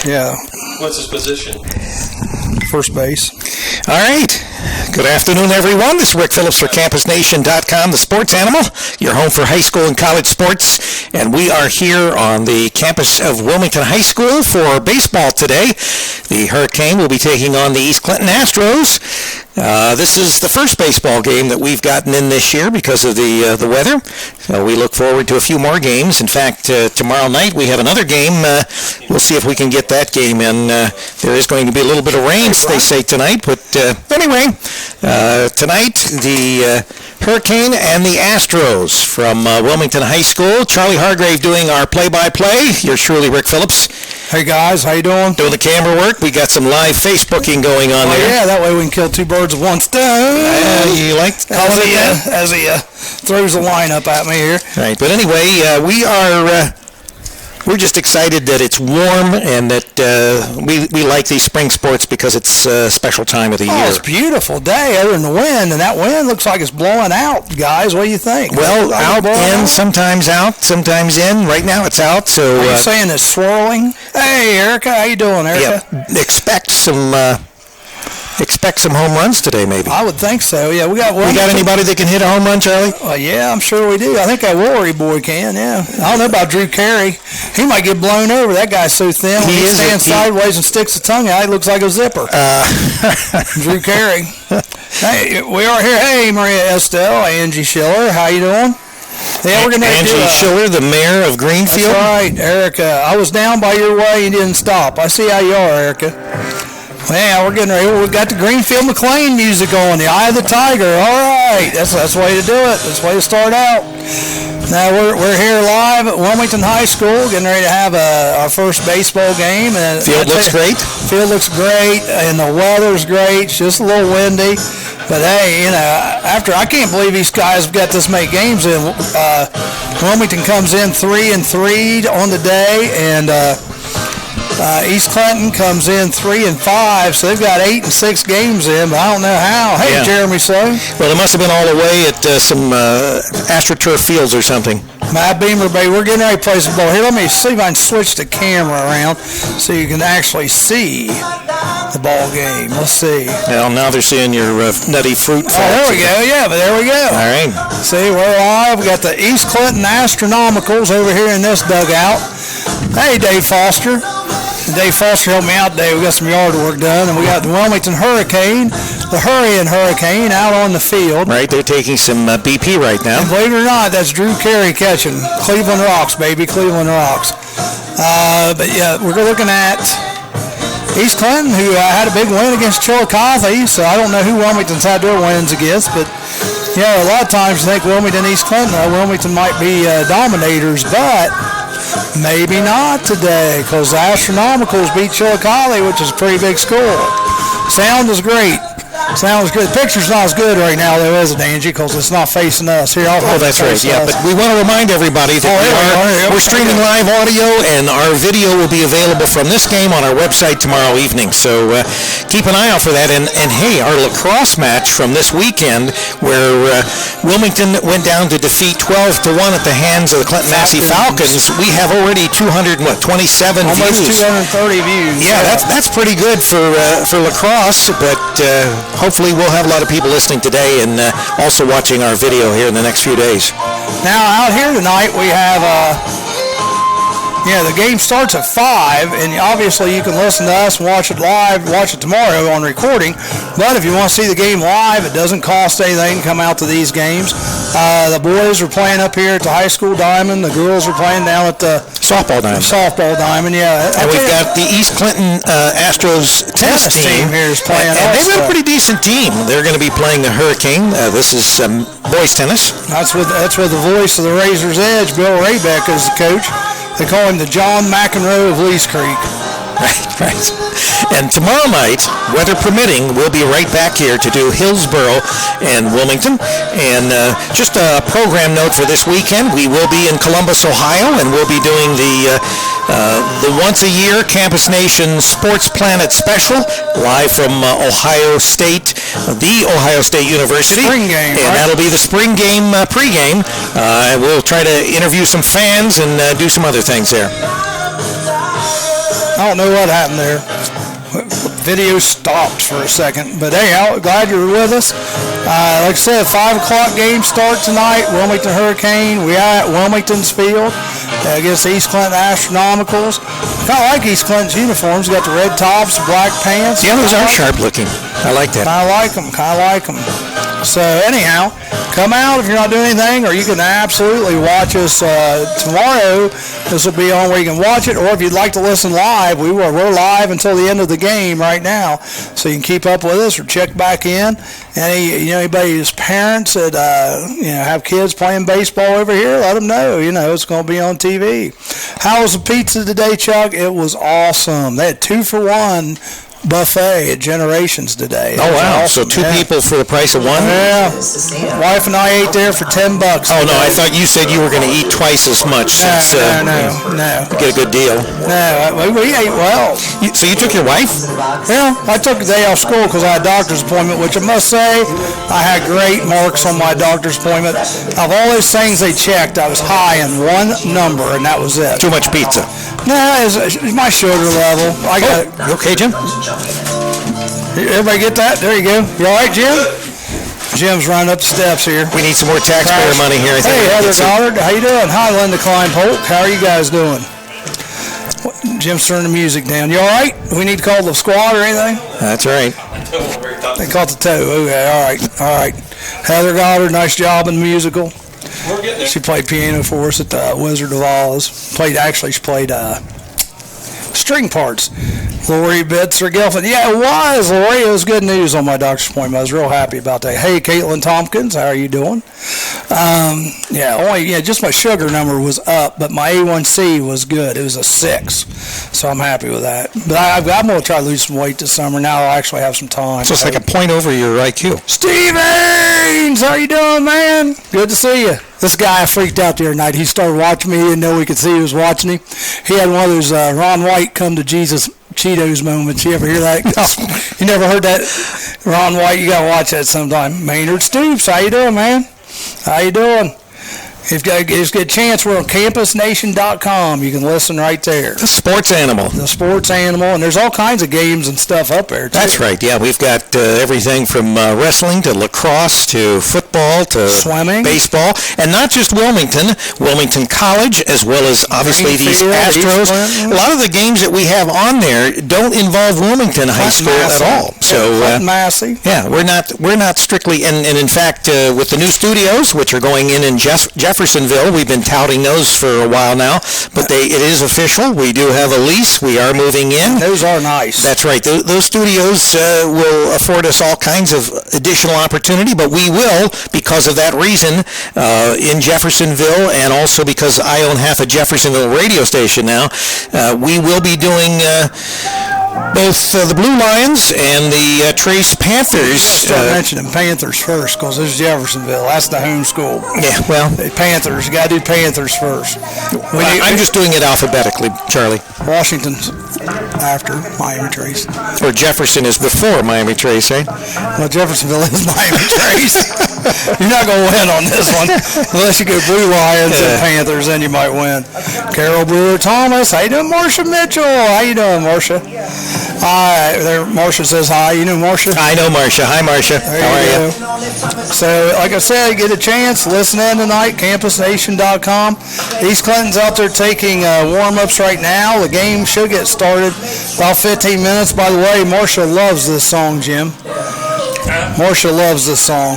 Yeah. What's his position? First base. All right. Good afternoon, everyone. This is Rick Phillips for CampusNation.com, the sports animal, your home for high school and college sports. And we are here on the campus of Wilmington High School for baseball today. The Hurricane will be taking on the East Clinton Astros. This is the first baseball game that we've gotten in this year because of the weather. So we look forward to a few more games. In fact, tomorrow night we have another game. We'll see if we can get that game in. There is going to be a little bit of rain, they say, tonight. But anyway, tonight the Hurricane and the Astros from Wilmington High School. Charlie Hargrave doing our play-by-play. Yours truly, Rick Phillips. Hey, guys. How you doing? Doing the camera work. We got some live Facebooking going on there. Yeah, that way we can kill two birds with one stone. You like calling it that? As he throws the line up at me here. Right. But anyway, we're just excited that it's warm and that we like these spring sports because it's a special time of the year. It's a beautiful day other than the wind, and that wind looks like it's blowing out, guys. What do you think? Well, out, in, sometimes out, sometimes in. Right now it's out. So are you saying it's swirling? Hey, Erica, how you doing, Erica? Yeah, expect some home runs today, maybe. I would think so. Yeah, we got anybody that can hit a home run, Charlie? Yeah, I'm sure we do. I think that Rory boy can. Yeah, I don't know about Drew Carey. He might get blown over. That guy's so thin. When he stands sideways and sticks the tongue out, he looks like a zipper. Drew Carey. Hey, we are here. Hey, Maria Estelle, Angie Schiller, how you doing? Yeah, we're gonna Angie Schiller, the mayor of Greenfield. That's right, Erica. I was down by your way and didn't stop. I see how you are, Erica. Yeah, we're getting ready. We got the Greenfield McLean music on, the Eye of the Tiger. All right, that's the way to do it. That's the way to start out. Now we're here live at Wilmington High School, getting ready to have our first baseball game. And field looks great. Field looks great, and the weather's great. It's just a little windy, but hey, I can't believe these guys have got this many games in. Wilmington comes in 3-3 on the day, and East Clinton comes in 3-5, so they've got 8 and 6 games in, but I don't know how. Hey, yeah. Jeremy Sloan. Well, it must have been all the way at some AstroTurf fields or something. Matt Beamer, baby, we're getting ready to play some ball. Here, let me see if I can switch the camera around so you can actually see the ball game. Let's see. Well, now they're seeing your nutty fruit. Oh, there we go. Yeah, but there we go. All right. See, we're live. We got the East Clinton Astronomicals over here in this dugout. Hey, Dave Foster. Dave Foster helped me out today. We got some yard work done, and we got the Wilmington Hurricane, the Hurricane Hurricane, out on the field. Right, they're taking some BP right now. And believe it or not, that's Drew Carey catching. Cleveland Rocks, baby, Cleveland Rocks. But yeah, we're looking at East Clinton, who had a big win against Chillicothe, so I don't know who Wilmington's had their wins against, but yeah, a lot of times you think Wilmington, East Clinton, Wilmington might be dominators, but maybe not today, because the Astronomicals beat Chillicothe, which is a pretty big score. Sound is great. Sounds good. The picture's not as good right now, though, is it, Angie? Because it's not facing us. Here, that's right. Yeah, but we want to remind everybody that we're streaming live audio, and our video will be available from this game on our website tomorrow evening. So keep an eye out for that. And hey, our lacrosse match from this weekend, where Wilmington went down to defeat 12-1 at the hands of the Clinton Massey Falcons. We have already 227 almost views. 230 views. Yeah, that's pretty good for lacrosse, but hopefully we'll have a lot of people listening today and also watching our video here in the next few days. Now, out here tonight we have, the game starts at 5, and obviously you can listen to us and watch it live, watch it tomorrow on recording. But if you want to see the game live, it doesn't cost anything to come out to these games. The boys are playing up here at the high school diamond. The girls are playing down at the softball diamond. Yeah. And we've got the East Clinton Astros tennis team here is playing. And they've got a pretty decent team. They're going to be playing the Hurricane. This is boys tennis. That's with the voice of the Razor's Edge, Bill Raybeck, is the coach. They call him the John McEnroe of Lees Creek. Right. And tomorrow night, weather permitting, we'll be right back here to do Hillsborough and Wilmington. And just a program note for this weekend, we will be in Columbus, Ohio, and we'll be doing the once-a-year Campus Nation Sports Planet Special, live from Ohio State, the Ohio State University. Spring game, and that'll be the spring game pregame. We'll try to interview some fans and do some other things there. I don't know what happened there. Video stopped for a second. But anyhow, glad you're with us. Like I said, 5 o'clock game start tonight. Wilmington Hurricane. We are at Wilmington's field against East Clinton Astronomicals. Kind of like East Clinton's uniforms. Got the red tops, black pants. The others are sharp looking. I like that. I like them. So anyhow, come out if you're not doing anything, or you can absolutely watch us tomorrow. This will be on where you can watch it, or if you'd like to listen live, we're live until the end of the game right now, so you can keep up with us or check back in. Anybody's parents that have kids playing baseball over here, let them know. It's going to be on TV. How was the pizza today, Chuck? It was awesome. They had 2-for-1 buffet at Generations today. Oh, wow. Awesome. So 2 people for the price of 1? Yeah. Wife and I ate there for $10. Oh, no, I thought you said you were going to eat twice as much. No. Get a good deal. No, we ate well. So you took your wife? Yeah, I took the day off school because I had a doctor's appointment, which I must say, I had great marks on my doctor's appointment. Of all those things they checked, I was high in one number, and that was it. Too much pizza? No, it's my sugar level. I got it. You okay, Jim? Everybody get that? There you go. You all right, Jim? Jim's running up the steps here. We need some more taxpayer money here. Hey, Heather Goddard. How you doing? Hi, Linda Klein-Polk. How are you guys doing? Jim's turning the music down. You all right? We need to call the squad or anything? That's right. They caught the toe. Okay, all right. Heather Goddard, nice job in the musical. We're getting there. She played piano for us at the Wizard of Oz. She played string parts. Lori Bitzer-Gelfand. Yeah, it was, Lori. It was good news on my doctor's appointment. I was real happy about that. Hey, Caitlin Tompkins, how are you doing? Just my sugar number was up, but my A1C was good. It was a 6, so I'm happy with that. But I'm going to try to lose some weight this summer. Now I'll actually have some time. So it's like a point over your IQ. Steve Haynes, how you doing, man? Good to see you. This guy freaked out the other night. He started watching me. He didn't know we could see he was watching him. He had one of those Ron White come to Jesus Cheetos moments. You ever hear that? You never heard that? Ron White, you got to watch that sometime. Maynard Stoops, how you doing, man? How you doing? If you get a chance, we're on campusnation.com. You can listen right there. The sports animal. The sports animal, and there's all kinds of games and stuff up there, too. That's right, yeah. We've got everything from wrestling to lacrosse to football to swimming, baseball, and not just Wilmington College, as well as obviously these Astros. A lot of the games that we have on there don't involve Wilmington High School at all. So, Massey. Yeah, we're not strictly, and in fact, with the new studios, which are going in Jeffersonville, we've been touting those for a while now, but it is official. We do have a lease. We are moving in. Those are nice. That's right. Those studios will afford us all kinds of additional opportunity, but we will, because of that reason, in Jeffersonville, and also because I own half a Jeffersonville radio station now, we will be doing both the Blue Lions and the Trace Panthers. Start mentioning Panthers first, because this is Jeffersonville. That's the home school. Yeah, well. Panthers. You got to do Panthers first. I'm just doing it alphabetically, Charlie. Washington's after Miami Trace. Or Jefferson is before Miami Trace, eh? Well, Jeffersonville is Miami Trace. You're not going to win on this one. Unless you go Blue Lions and Panthers, then you might win. Carol Brewer-Thomas. How you doing, Marcia Mitchell? How you doing, Marcia? There, Marcia says hi. You know Marcia? I know Marcia. Hi, Marcia. How are you? So, like I said, get a chance. Listen in tonight, campusnation.com. East Clinton's out there taking warm-ups right now. The game should get started about 15 minutes. By the way, Marcia loves this song, Jim. Marcia loves this song.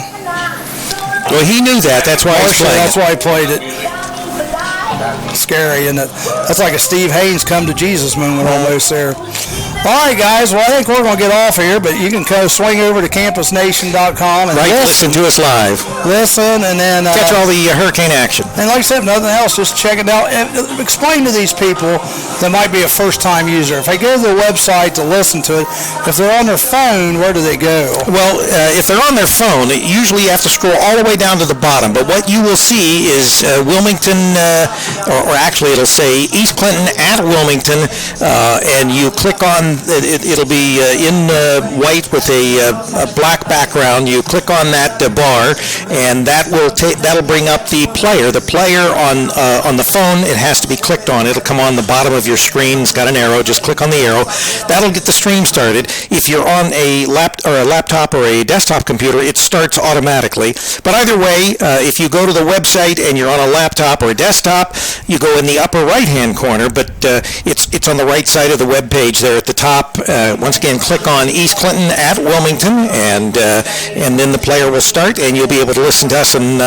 Well, he knew that. That's why That's why he played it. Scary, isn't it? That's like a Steve Haynes come to Jesus moment almost there. All right, guys. Well, I think we're going to get off here, but you can swing over to campusnation.com and listen to us live. Listen, and then catch all the hurricane action. And like I said, nothing else, just check it out. And explain to these people that might be a first-time user. If they go to the website to listen to it, if they're on their phone, where do they go? Well, if they're on their phone, usually you have to scroll all the way down to the bottom. But what you will see is Wilmington, or actually it'll say East Clinton at Wilmington, and you click on it'll be in white with a black background. You click on that bar, and that'll bring up the player. The player on the phone, it has to be clicked on. It'll come on the bottom of your screen. It's got an arrow. Just click on the arrow. That'll get the stream started. If you're on a laptop or a desktop computer, it starts automatically. But either way, if you go to the website and you're on a laptop or a desktop, you go in the upper right-hand corner, but it's on the right side of the web page there at the top. Once again, click on East Clinton at Wilmington, and then the player will start, and you'll be able to listen to us and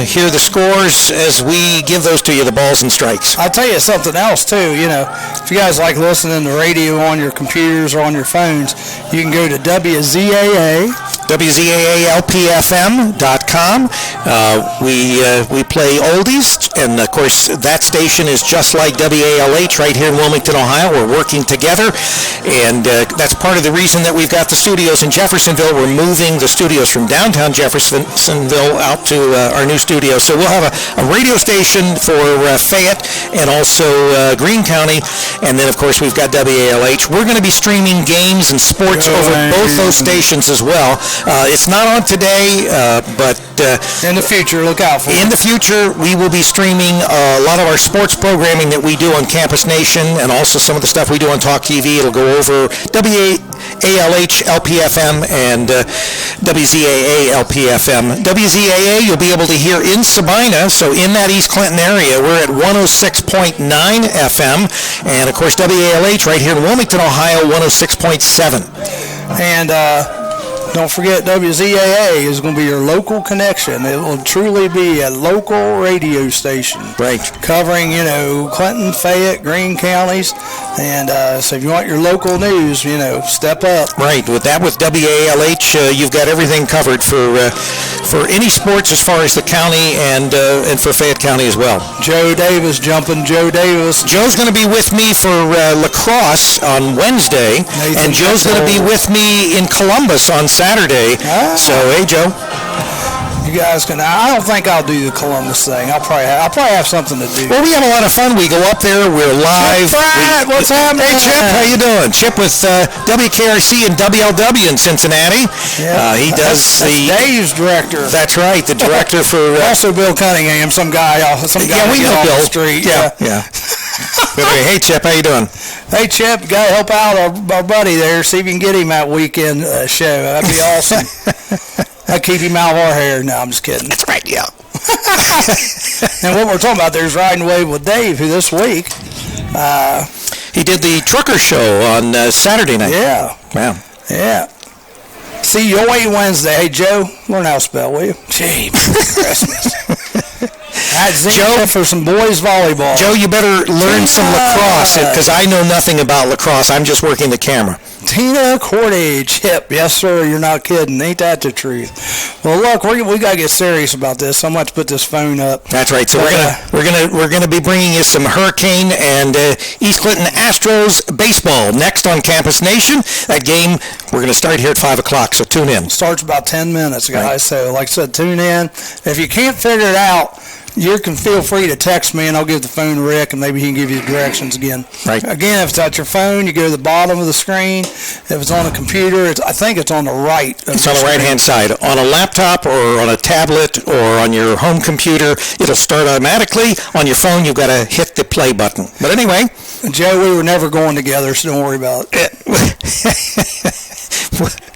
hear the scores as we give those to you, the balls and strikes. I'll tell you something else, too. You know, if you guys like listening to radio on your computers or on your phones, you can go to WZAALPFM.com. We play oldies, and of course that station is just like WALH right here in Wilmington, Ohio. We're working together, and that's part of the reason that we've got the studios in Jeffersonville. We're moving the studios from downtown Jeffersonville out to our new studio. So we'll have a radio station for Fayette and also Greene County, and then of course we've got WALH. We're going to be streaming games and sports over both those stations as well. It's not on today, but in the future, look out for it. In the future, we will be streaming a lot of our sports programming that we do on Campus Nation, and also some of the stuff we do on Talk TV. It'll go over WALH LPFM and WZAA LPFM. WZAA you'll be able to hear in Sabina, so in that East Clinton area. We're at 106.9 FM, and of course WALH right here in Wilmington, Ohio, 106.7. And don't forget, WZAA is going to be your local connection. It will truly be a local radio station. Right. Covering, Clinton, Fayette, Greene counties. And so if you want your local news, step up. Right. With WALH, you've got everything covered for any sports as far as the county and for Fayette County as well. Joe Davis. Joe's going to be with me for lacrosse on Wednesday, and Joe's going to be with me in Columbus on Saturday. So, hey, Joe. You guys can. I don't think I'll do the Columbus thing. I'll probably have something to do. Well, we have a lot of fun. We go up there. We're live. What's happening? Hey, Chip, how you doing? Chip with WKRC and WLW in Cincinnati. Yeah. He does Dave's director. That's right, the director for. Also, Bill Cunningham, some guy. Yeah, we know Bill. The street. Yeah. Hey, Chip, how you doing? Hey, Chip, got to help out our buddy there. See if you can get him that weekend show. That'd be awesome. I keep him out of our hair. No, I'm just kidding. That's right, yeah. And what we're talking about there is Riding Wave with Dave, who this week... he did the trucker show on Saturday night. Yeah. Wow. Yeah. See you Wednesday. Hey, Joe, learn how to spell, will you? Gee, Christmas. Joe, for some boys volleyball. Joe, you better learn some lacrosse, because I know nothing about lacrosse. I'm just working the camera. Tina Corday, Chip. Yes, sir. You're not kidding. Ain't that the truth? Well, look, we got to get serious about this. So much put this phone up. That's right. So we're gonna be bringing you some Hurricane and East Clinton Astros baseball next on Campus Nation. That game we're gonna start here at 5:00. So tune in. Starts about 10 minutes, guys. Right. So, like I said, tune in. If you can't figure it out, you can feel free to text me, and I'll give the phone to Rick, and maybe he can give you the directions again. Right. Again, if it's at your phone, you go to the bottom of the screen. If it's on a computer, I think it's on the right. It's on the right-hand side. On a laptop or on a tablet or on your home computer, it'll start automatically. On your phone, you've got to hit the play button. But anyway. Joe, we were never going together, so don't worry about it.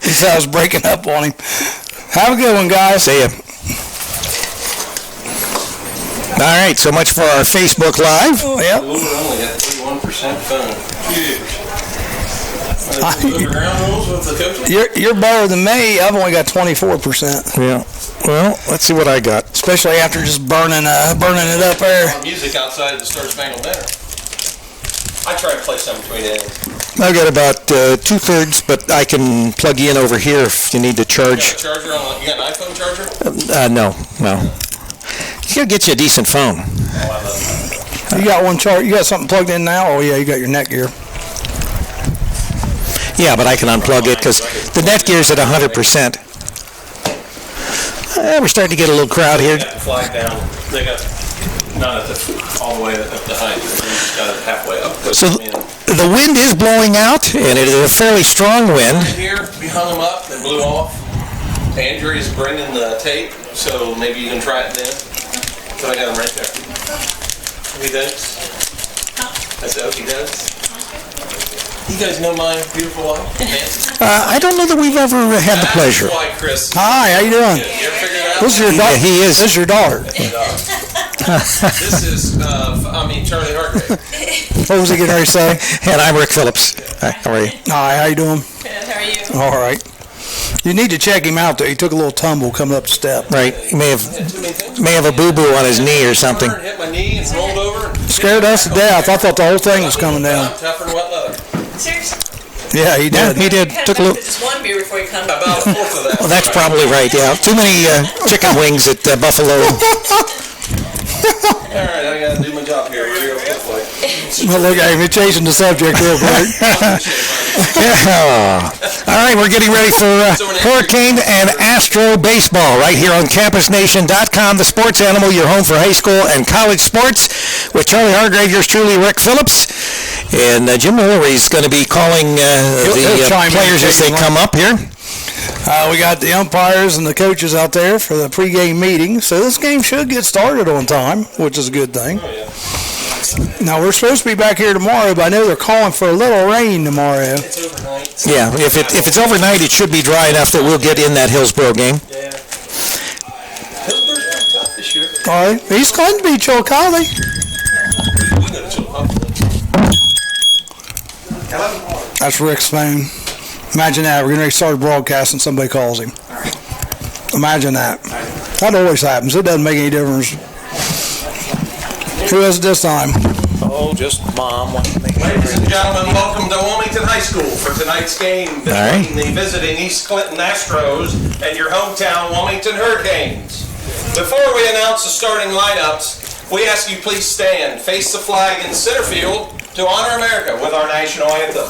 He said I was breaking up on him. Have a good one, guys. See ya. All right, so much for our Facebook Live. Oh, yep. Only got 31% phone. You're better than me. I've only got 24%. Yeah. Well, let's see what I got. Especially after just burning it up there. Music outside of the Star Spangled Banner. I try to play some between it. I've got about 2/3, but I can plug you in over here if you need to charge. You got a charger on? You got an iPhone charger? No. You gotta get you a decent phone. You got one charge. You got something plugged in now? Oh yeah, you got your Netgear. Yeah, but I can unplug it because the Netgear's at 100%. We're starting to get a little crowd here. They got the flag down. They got not at all the way up the height. They just got it halfway up. So The wind is blowing out, and it is a fairly strong wind. Here, we hung them up, they blew off. Andrew is bringing the tape, so maybe you can try it then. So I got them right there. He does. I said, he does. You guys know my beautiful wife, Nancy? I don't know that we've ever had the pleasure. That's why Chris. Hi, how you doing? You ever figured out? This is your daughter. He is. This is your daughter. This is, Charlie Hargrave. What was he getting ready to say? And I'm Rick Phillips. Hi, how are you? Hi, how you doing? Good, how are you? All right. You need to check him out, though. He took a little tumble coming up the step. Right. He may have a boo-boo on his knee or something. Hit my knee and rolled over. Scared us to death. I thought the whole thing was coming down. Tougher than wet leather. Seriously? Yeah, he Yeah, did. he did. Took a little. Just one beer before you come. About a fourth of that. Well, that's probably right, yeah. Too many chicken wings at Buffalo. All right, I got to do my job here real quickly. Well, look at him. He's chasing the subject real quick. Yeah. All right, we're getting ready for Hurricane and Astro baseball right here on CampusNation.com, the sports animal, your home for high school and college sports. With Charlie Hargrave, yours truly, Rick Phillips. And Jim Mallory's going to be calling He'll chime in players as they occasionally. come up here. We got the umpires and the coaches out there for the pregame meeting, so this game should get started on time, which is a good thing. Oh, yeah. Now, we're supposed to be back here tomorrow, but I know they're calling for a little rain tomorrow. It's overnight. Yeah, if it's overnight, it should be dry enough that we'll get in that Hillsborough game. Yeah. Hillsborough's pretty tough this year. All right, he's going to be Chillicothe. We go to Chillicothe. That's Rick's phone. Imagine that. We're going to start broadcasting, somebody calls him. Imagine that. That always happens. It doesn't make any difference. Who is it this time? Oh, just Mom. Ladies and gentlemen, welcome to Wilmington High School for tonight's game between the visiting East Clinton Astros and your hometown Wilmington Hurricanes. Before we announce the starting lineups, we ask you please stand, face the flag in center field to honor America with our national anthem.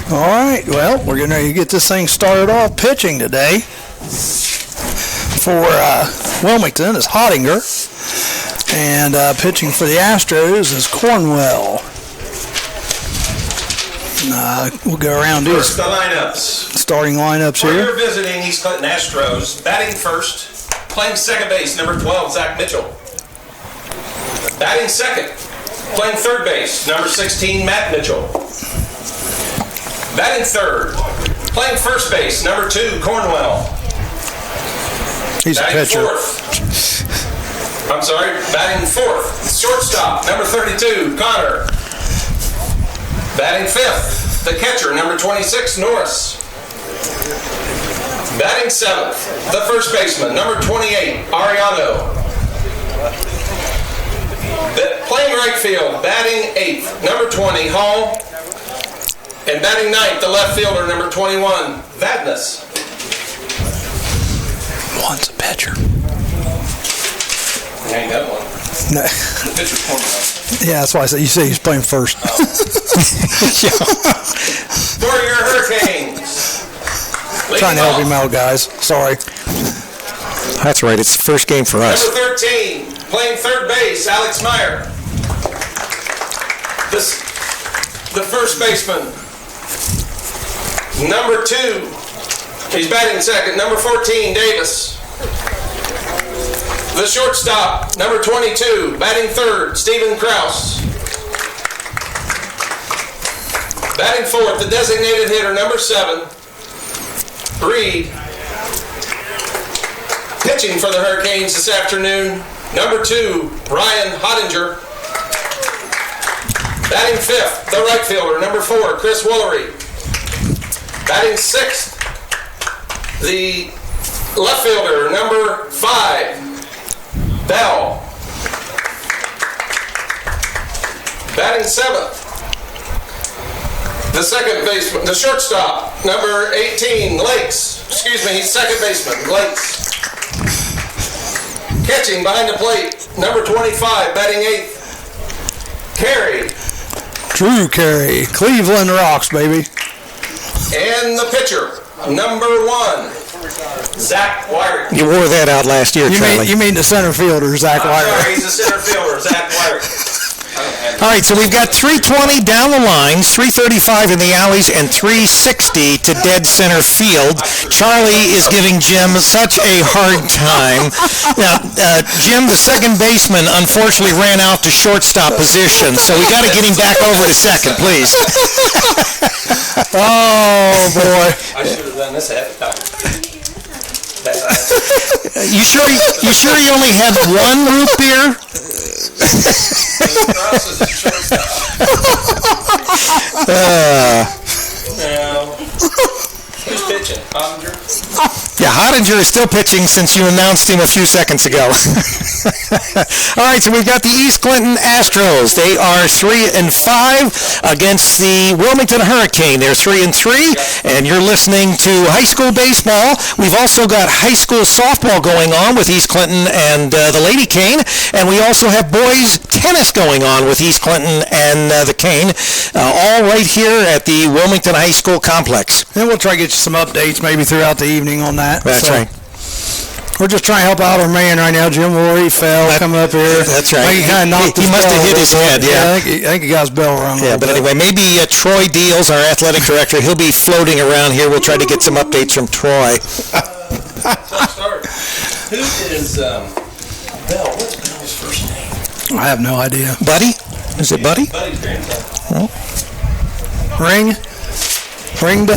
All right, well, we're going to get this thing started off pitching today. For Wilmington is Hottinger, and pitching for the Astros is Cornwell. We'll go around and do First, the lineups. starting lineups For here. your visiting East Clinton Astros, batting first, playing second base, number 12, Zach Mitchell. Batting second, playing third base, number 16, Matt Mitchell. Batting third, playing first base, number 2, Cornwell. He's a Batting pitcher. fourth. I'm sorry, batting fourth, shortstop, number 32, Connor. Batting fifth, the catcher, number 26, Norris. Batting seventh, the first baseman, number 28, Ariano. Playing right field, batting eighth, number 20, Hall. And batting ninth, the left fielder, number 21, Vadnais. One's a pitcher. I ain't got one. No. The pitcher's Cornwell. Yeah, that's why I said you say he's playing first. For your Hurricanes. Trying to help him out, guys. Sorry. That's right. It's the first game for us. Number 13, playing third base, Alex Meyer. The first baseman, number 2. He's batting second. Number 14, Davis. The shortstop, number 22, batting third, Stephen Kraus. Batting fourth, the designated hitter, number 7, Reed. Pitching for the Hurricanes this afternoon, number 2, Ryan Hottinger. Batting fifth, the right fielder, number 4, Chris Woolery. Batting sixth, the left fielder, number 5, Bell. Batting seventh, the second baseman, the shortstop, number 18, Lakes. Excuse me, he's second baseman, Lakes. Catching behind the plate, number 25, batting 8th, Carey. Drew Carey, Cleveland Rocks, baby. And the pitcher, number 1, Zach Wyrick. You wore that out last year, Charlie. You mean the center fielder, Zach Wyrick. Sorry, he's the center fielder, Zach Wyrick. All right, so we've got 320 down the lines, 335 in the alleys, and 360 to dead center field. Charlie is giving Jim such a hard time. Now, Jim, the second baseman, unfortunately ran out to shortstop position, so we got to get him back over to second, please. Oh, boy. I should have done this ahead of time. You sure you only had one root beer? Who's pitching? Hottinger? Yeah, Hottinger is still pitching since you announced him a few seconds ago. All right, so we've got the East Clinton Astros. They are 3-5 against the Wilmington Hurricane. They're 3-3, and you're listening to high school baseball. We've also got high school softball going on with East Clinton and the Lady Cane, and we also have boys tennis going on with East Clinton and the Cane, all right here at the Wilmington High School complex. And we'll try to get you some updates maybe throughout the evening on that. That's right. We're just trying to help out our man right now, Jim Woolery. He fell coming up here. That's right. He kind of knocked He his must have bell hit his head, yeah. I think he got his bell rung. Yeah, but anyway, maybe Troy Deals, our athletic director, he'll be floating around here. We'll try to get some updates from Troy. Who is Bell? What's Bell's first name? I have no idea. Buddy? Is it Buddy? Buddy's grandson. Ring the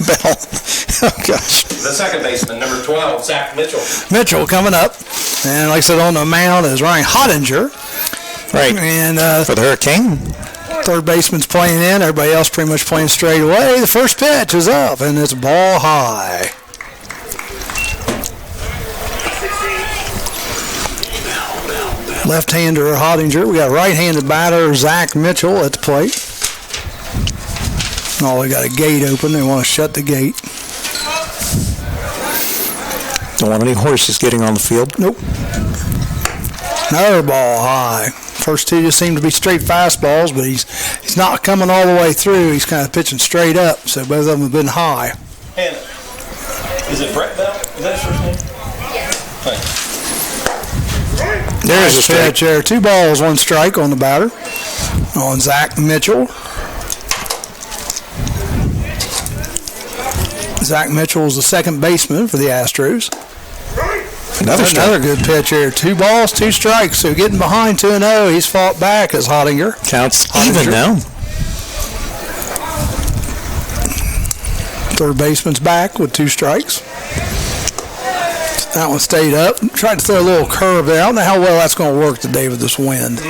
bell. Oh, gosh. The second baseman, number 12, Zach Mitchell. Mitchell coming up. And like I said, on the mound is Ryan Hottinger. Right. And for the Hurricane. Third baseman's playing in. Everybody else pretty much playing straight away. The first pitch is up, and it's ball high. Left-hander Hottinger. We got right-handed batter Zach Mitchell at the plate. Oh, we got a gate open. They want to shut the gate. Don't want any horses getting on the field. Nope. Another ball high. First two just seem to be straight fastballs, but he's not coming all the way through. He's kind of pitching straight up, so both of them have been high. Hannah. Is it Brett Bell? Is that his first name? Yes. Thanks. There's a strike. Pitch there. 2 balls, 1 strike on the batter. On Zach Mitchell. Zach Mitchell is the second baseman for the Astros. Another good pitch here. 2 balls, 2 strikes. So getting behind 2-0, he's fought back as Hottinger. Counts even now. Third baseman's back with 2 strikes. That one stayed up. Tried to throw a little curve there. I don't know how well that's going to work today with this wind.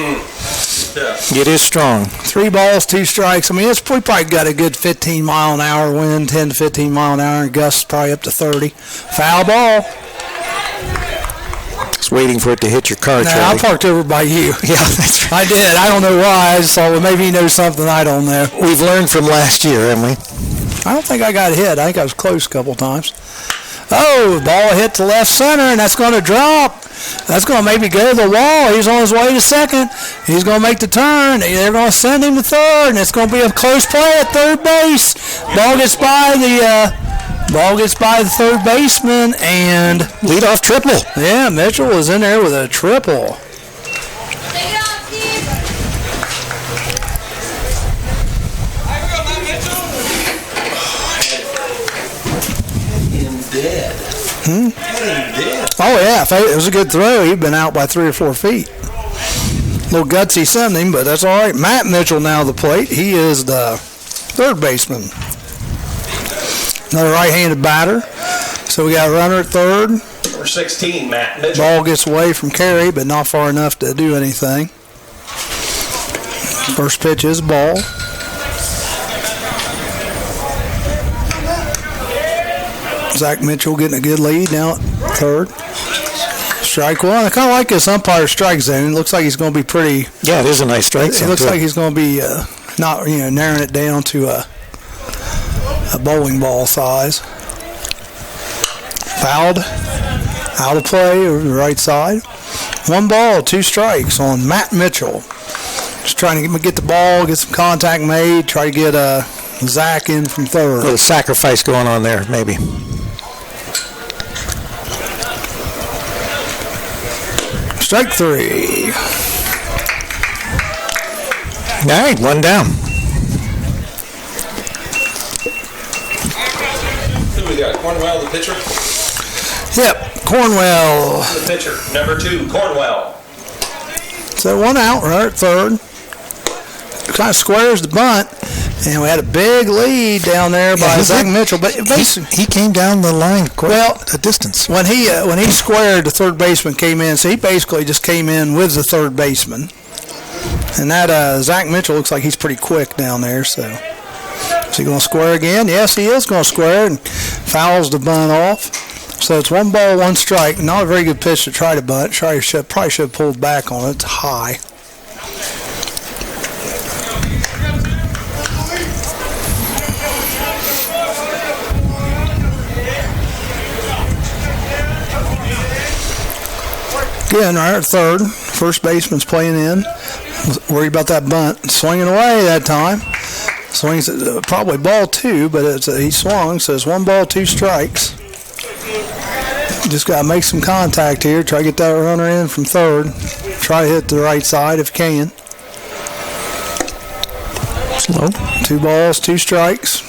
It is strong. 3 balls, 2 strikes. I mean, we probably got a good 15-mile-an-hour wind, 10 to 15 mile an hour, and gusts probably up to 30. Foul ball. Just waiting for it to hit your car, Now, Charlie. I parked over by you. Yeah, that's right. I did. I don't know why. I just thought, well, maybe he knows something I don't know. We've learned from last year, haven't we? I don't think I got hit. I think I was close a couple times. Oh, the ball hit to left center, and that's going to drop. That's going to maybe go to the wall. He's on his way to second. He's going to make the turn. They're going to send him to third, and it's going to be a close play at third base. Ball gets by the third baseman, and leadoff triple. Yeah, Mitchell was in there with a triple. Oh, yeah. It was a good throw. He'd been out by 3 or 4 feet. A little gutsy sending, but that's all right. Matt Mitchell now the plate. He is the third baseman. Another right-handed batter. So we got a runner at third. Number 16, Matt Mitchell. Ball gets away from Carey, but not far enough to do anything. First pitch is ball. Zach Mitchell getting a good lead now at third. Strike one. I kind of like this umpire strike zone. Looks like he's going to be pretty. Yeah, it is a nice strike zone. It looks like he's going to be not narrowing it down to a bowling ball size. Fouled. Out of play over the right side. 1 ball, 2 strikes on Matt Mitchell. Just trying to get the ball, get some contact made, try to get Zach in from third. A little sacrifice going on there, maybe. Strike 3. All right, 1 down. Who we got? Cornwell, the pitcher? Yep, Cornwell. The pitcher. Number 2, Cornwell. So 1 out, right at third. Kind of squares the bunt, and we had a big lead down there by Zach Mitchell. But he came down the line quite a distance. When he squared, the third baseman came in. So he basically just came in with the third baseman. And that Zach Mitchell looks like he's pretty quick down there. So is he going to square again? Yes, he is going to square, and fouls the bunt off. So it's 1 ball, 1 strike. Not a very good pitch to try to bunt. Probably should have pulled back on it. It's high. Again, right at third. First baseman's playing in. Worried about that bunt. Swinging away that time. Swings at probably ball 2, but he swung, so it's 1 ball, 2 strikes. Just got to make some contact here. Try to get that runner in from third. Try to hit the right side if you can. Slow. 2 balls, 2 strikes.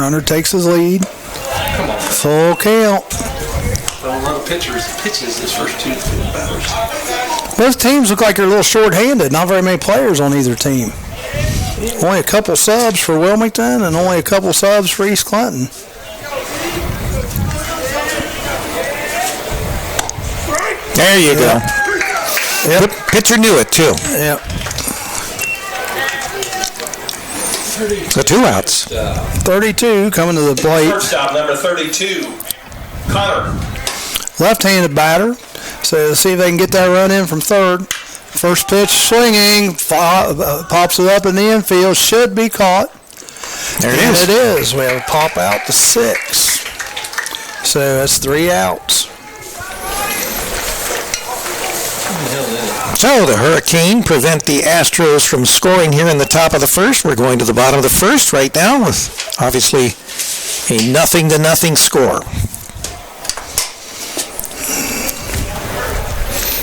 Runner takes his lead. Full count. Don't run pitchers. Pitches his first 2 batters. Both teams look like they're a little short-handed. Not very many players on either team. Only a couple subs for Wilmington and only a couple subs for East Clinton. There you go. Yep. Pitcher knew it, too. Yep. So 2 outs. 32 coming to the plate. First out, number 32, Connor. Left-handed batter. So let's see if they can get that run in from third. First pitch swinging. Pops it up in the infield. Should be caught. There it is. It is. We have a pop out to 6. So that's 3 outs. So the Hurricane prevent the Astros from scoring here in the top of the first. We're going to the bottom of the first right now with obviously a 0-0 score.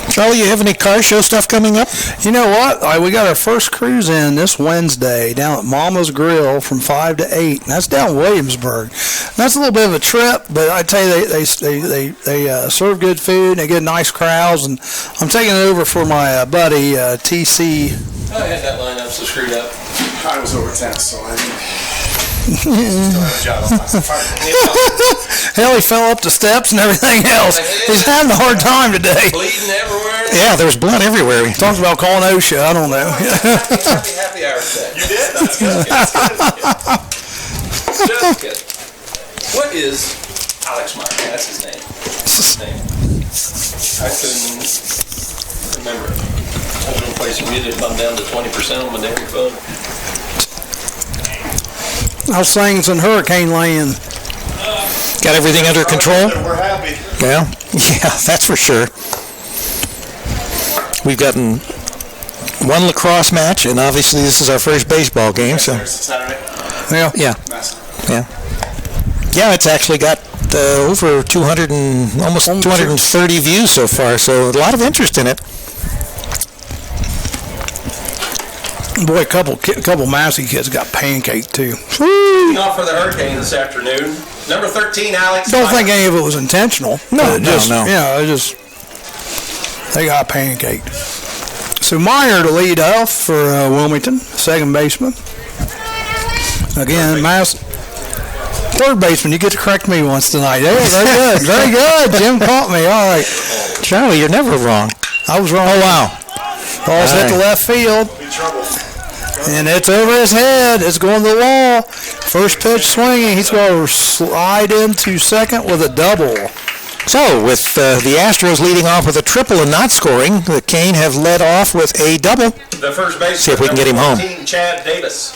Charlie, you have any car show stuff coming up? You know what? We got our first cruise in this Wednesday down at Mama's Grill from 5 to 8. And that's down Williamsburg. That's a little bit of a trip, but I tell you, they serve good food and they get nice crowds. And I'm taking it over for my buddy TC. I had that lineup so screwed up. I was over tense, so I didn't. Hell, he fell up the steps and everything else. He's having a hard time today. Bleeding everywhere. Yeah, there's blood everywhere. He talks about calling OSHA. I don't know. Happy hour today. You did? That's good. Just kidding. What is Alex Meyer? That's his name. I couldn't remember it. I was going to play some music. I'm down to 20% on my damn phone. How's things in Hurricane Land? Got everything under control? We're happy. Yeah, that's for sure. We've gotten 1 lacrosse match, and obviously this is our first baseball game. So Saturday. Yeah. Yeah, it's actually got over 200 and almost 230 views so far. So a lot of interest in it. Boy, a couple Massey kids got pancaked too. Off for the Hurricane this afternoon. Number 13, Alex. Don't think any of it was intentional. No. Yeah, they got pancaked. So Meyer to lead off for Wilmington, second baseman. Again, third baseman. You get to correct me once tonight. Yeah, very good, very good. Jim caught me. All right, Charlie, you're never wrong. I was wrong. Oh, wow. Ball's hit the left field. And it's over his head. It's going to the wall. First pitch swinging. He's going to slide into second with a double. So, with the Astros leading off with a triple and not scoring, the Cane have led off with a double. The first baseman, see if we can get him home. 14, Chad Davis.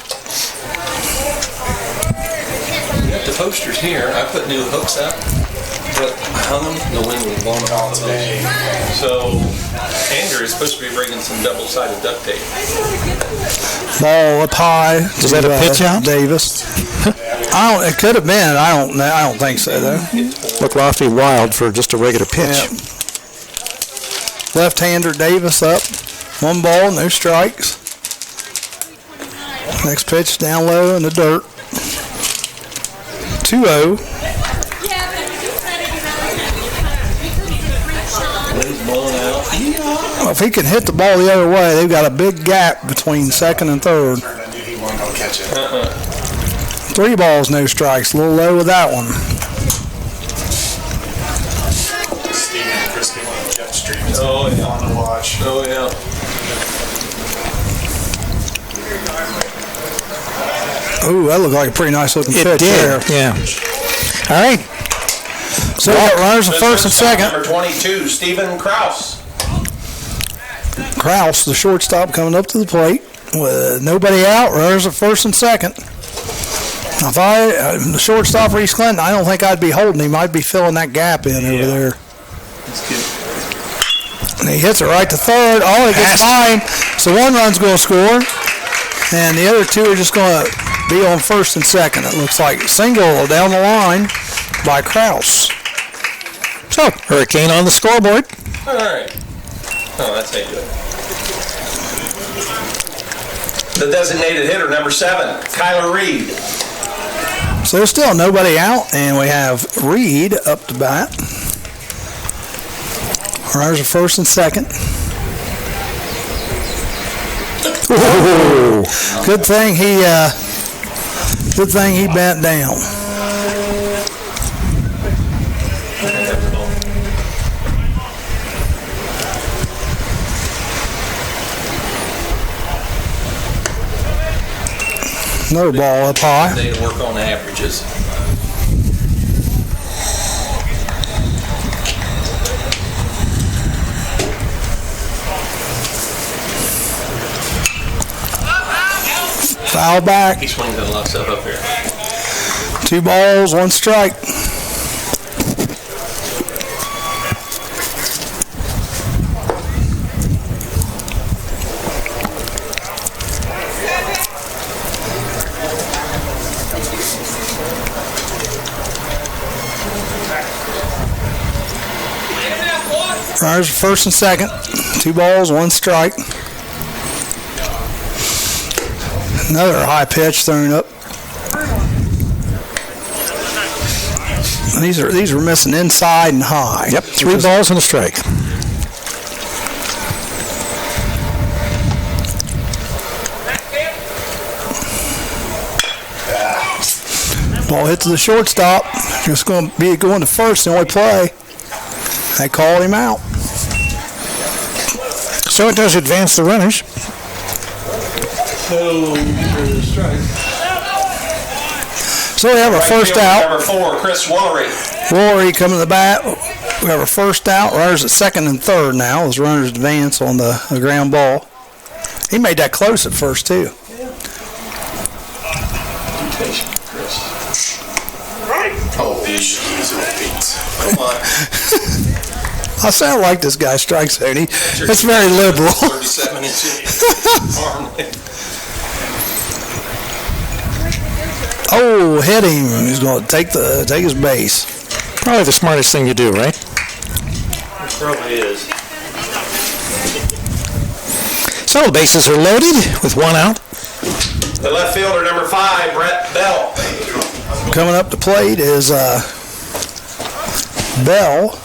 We got the posters here. I put new hooks up, but I hung them. The wind was blowing them off today. So, Andrew is supposed to be bringing some double-sided duct tape. Ball up high. Is that a pitch out? Davis. It could have been. I don't think so though. Looked awfully wild for just a regular pitch. Yeah. Left-hander Davis up. 1 ball, no strikes. Next pitch down low in the dirt. 2-0. Well, if he can hit the ball the other way, they've got a big gap between second and third. 3 balls, no strikes. A little low with that one. Oh, yeah. On the watch. Oh, yeah. Ooh, that looked like a pretty nice looking pitch It did, there. yeah. All right. So we got runners at first and second. Number 22, Stephen Kraus. Kraus, the shortstop, coming up to the plate with nobody out. Runners at first and second. If the shortstop for East Clinton, I don't think I'd be holding him. I'd be filling that gap in over there. That's good. And he hits it right to third. Oh, it gets by him. So 1 run's going to score, and the other 2 are just going to be on first and second. It looks like single down the line by Kraus. So, Hurricane on the scoreboard. All right. Oh, that's how you do it. The designated hitter, number 7, Kyler Reed. So there's still nobody out, and we have Reed up to bat. Runners are first and second. Ooh. Good thing he bent down. Another ball up high. They work on averages. Foul back. He swings at a lot of stuff up here. 2 balls, 1 strike. Runners first and second. 2 balls, 1 strike. Another high pitch thrown up. And these are missing inside and high. Yep, 3 balls and a strike. Ball hit to the shortstop. Just going to be going to first, the only play. They called him out. So it does advance the runners. So we have our first out. Number 4, Chris Woolery. Rory coming to the bat. We have our first out. Runners at second and third now as runners advance on the ground ball. He made that close at first, too. Oh, jeez, Pete. Come on. I sound like this guy strike zone. It's very liberal. 37 inches. Oh, hit him. He's going to take his base. Probably the smartest thing you do, right? It probably is. So the bases are loaded with one out. The left fielder, number 5, Brett Bell. Coming up to plate is Bell.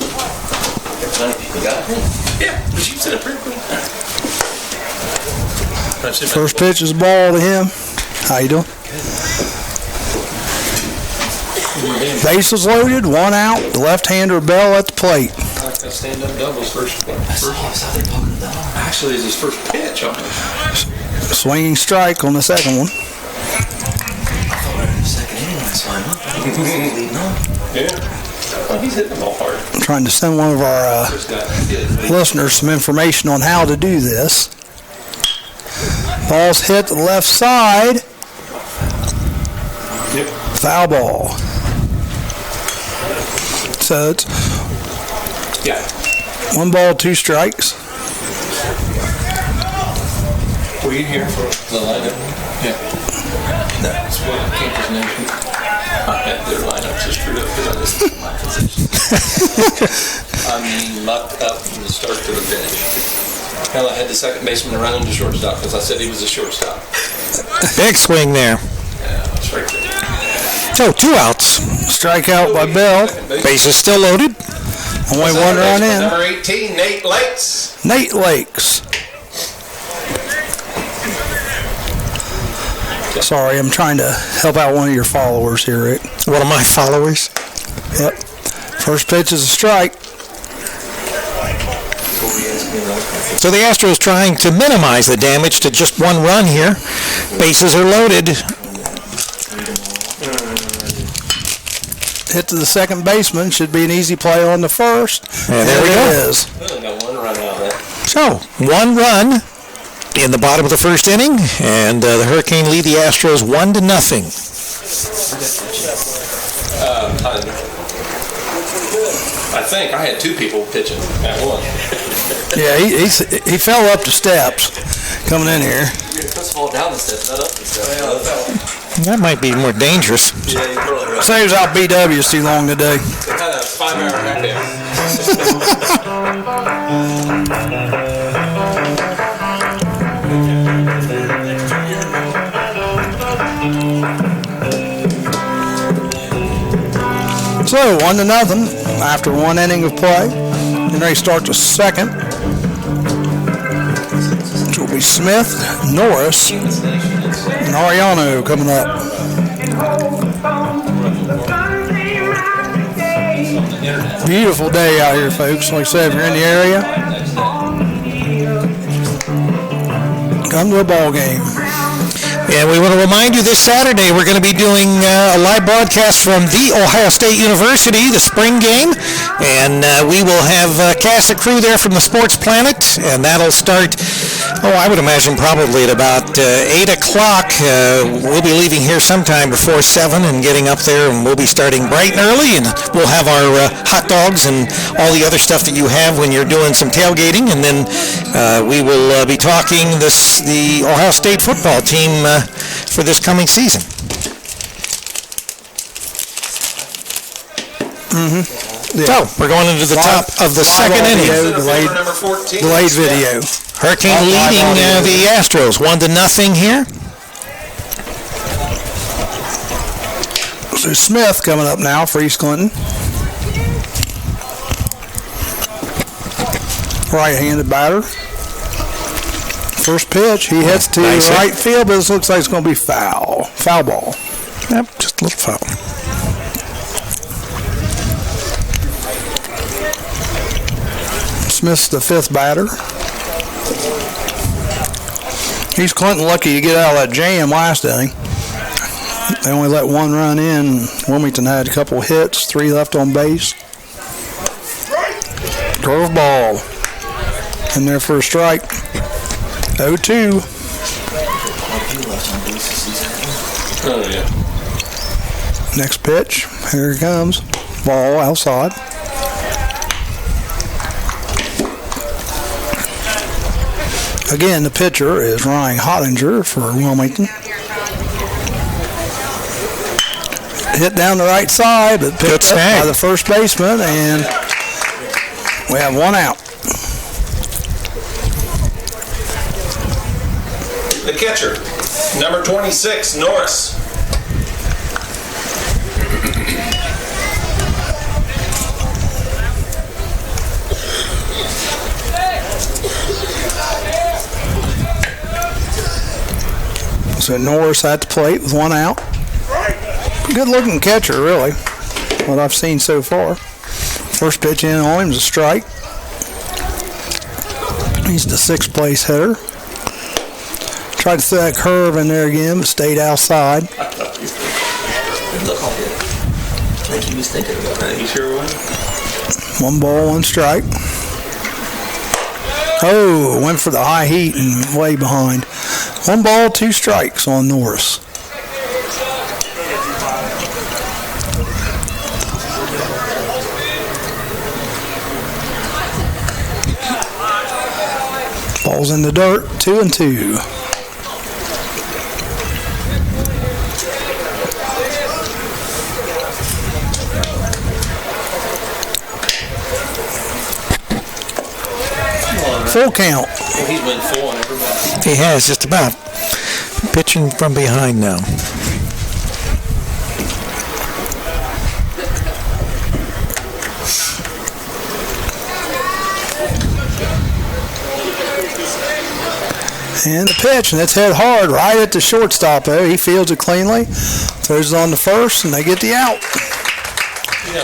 Yeah, but you said it pretty quick. First pitch is ball to him. How you doing? Bases loaded, one out. The left-hander Bell at the plate. Stand-up doubles first. Actually, it's his first pitch almost. Swinging strike on the second one. Yeah. Well, he's hitting the ball hard. I'm trying to send one of our listeners some information on how to do this. Ball's hit to the left side. Yep. Foul ball. So it's Yeah. 1 ball, 2 strikes. Were you here for the lineup? Yeah. No. That's what Campus Nation. I had their lineups just screwed up because I just took my position. I mean, mucked up from the start to the finish. Hell, I had the second baseman running to shortstop because I said he was a shortstop. Big swing there. Yeah, straight there. So 2 outs. Strikeout by Bell. Bases still loaded. Only one run in. Number 18, Nate Lakes. Nate Lakes. Sorry, I'm trying to help out one of your followers here, Rick. One of my followers. Yep. First pitch is a strike. So the Astros trying to minimize the damage to just 1 run here. Bases are loaded. Hit to the second baseman. Should be an easy play on the first. And there we it go. is. Really got 1 run out of that. So 1 run in the bottom of the first inning, and the Hurricane lead the Astros 1-0. I think I had 2 people pitching at once. Yeah, he fell up the steps coming in here. You're supposed to fall down the steps, not up the steps. That might be more dangerous. Yeah, you're probably right. Saves out BW's too long today. They had a 5-hour happy hour. So 1-0 after 1 inning of play. And they start the second. Which will be Smith, Norris, and Ariano coming up. Beautiful day out here, folks. Like I said, if you're in the area, come to a ball game. And we want to remind you this Saturday we're going to be doing a live broadcast from The Ohio State University, the spring game. And we will have cast and crew there from the Sports Planet. And that'll start, I would imagine probably at about 8 o'clock. We'll be leaving here sometime before 7 and getting up there. And we'll be starting bright and early. And we'll have our hot dogs and all the other stuff that you have when you're doing some tailgating. And then we will be talking the Ohio State football team for this coming season. Yeah. So, we're going into the top of the second inning. Delayed Number 14. video. Hurricane leading the Astros 1-0 here. So Smith coming up now for East Clinton. Right-handed batter. First pitch, he hits to Nice hit. right field, but this looks like it's going to be foul. Foul ball. Yep, just a little foul. Smith's the 5th batter. East Clinton lucky to get out of that jam last inning. They only let 1 run in. Wilmington had a couple hits, 3 left on base. Curve ball. In there for a strike. 0-2. Oh, yeah. Next pitch. Here it comes. Ball outside. Again, the pitcher is Ryan Hottinger for Wilmington. Hit down the right side, but picked up by the first baseman, and we have 1 out. The catcher, number 26, Norris. So Norris at the plate with one out. Good looking catcher, really, what I've seen so far. First pitch in on him is a strike. He's the sixth place hitter. Tried to throw that curve in there again, but stayed outside. Look, I think he was thinking about that. You sure was? 1 ball, 1 strike. Oh, went for the high heat and way behind. 1 ball, 2 strikes on Norris. Ball's in the dirt, 2-2. Full count. Well, he's been full on everybody. He has, just about. Pitching from behind now. And the pitch, and it's hit hard right at the shortstop there. He fields it cleanly, throws it on the first, and they get the out.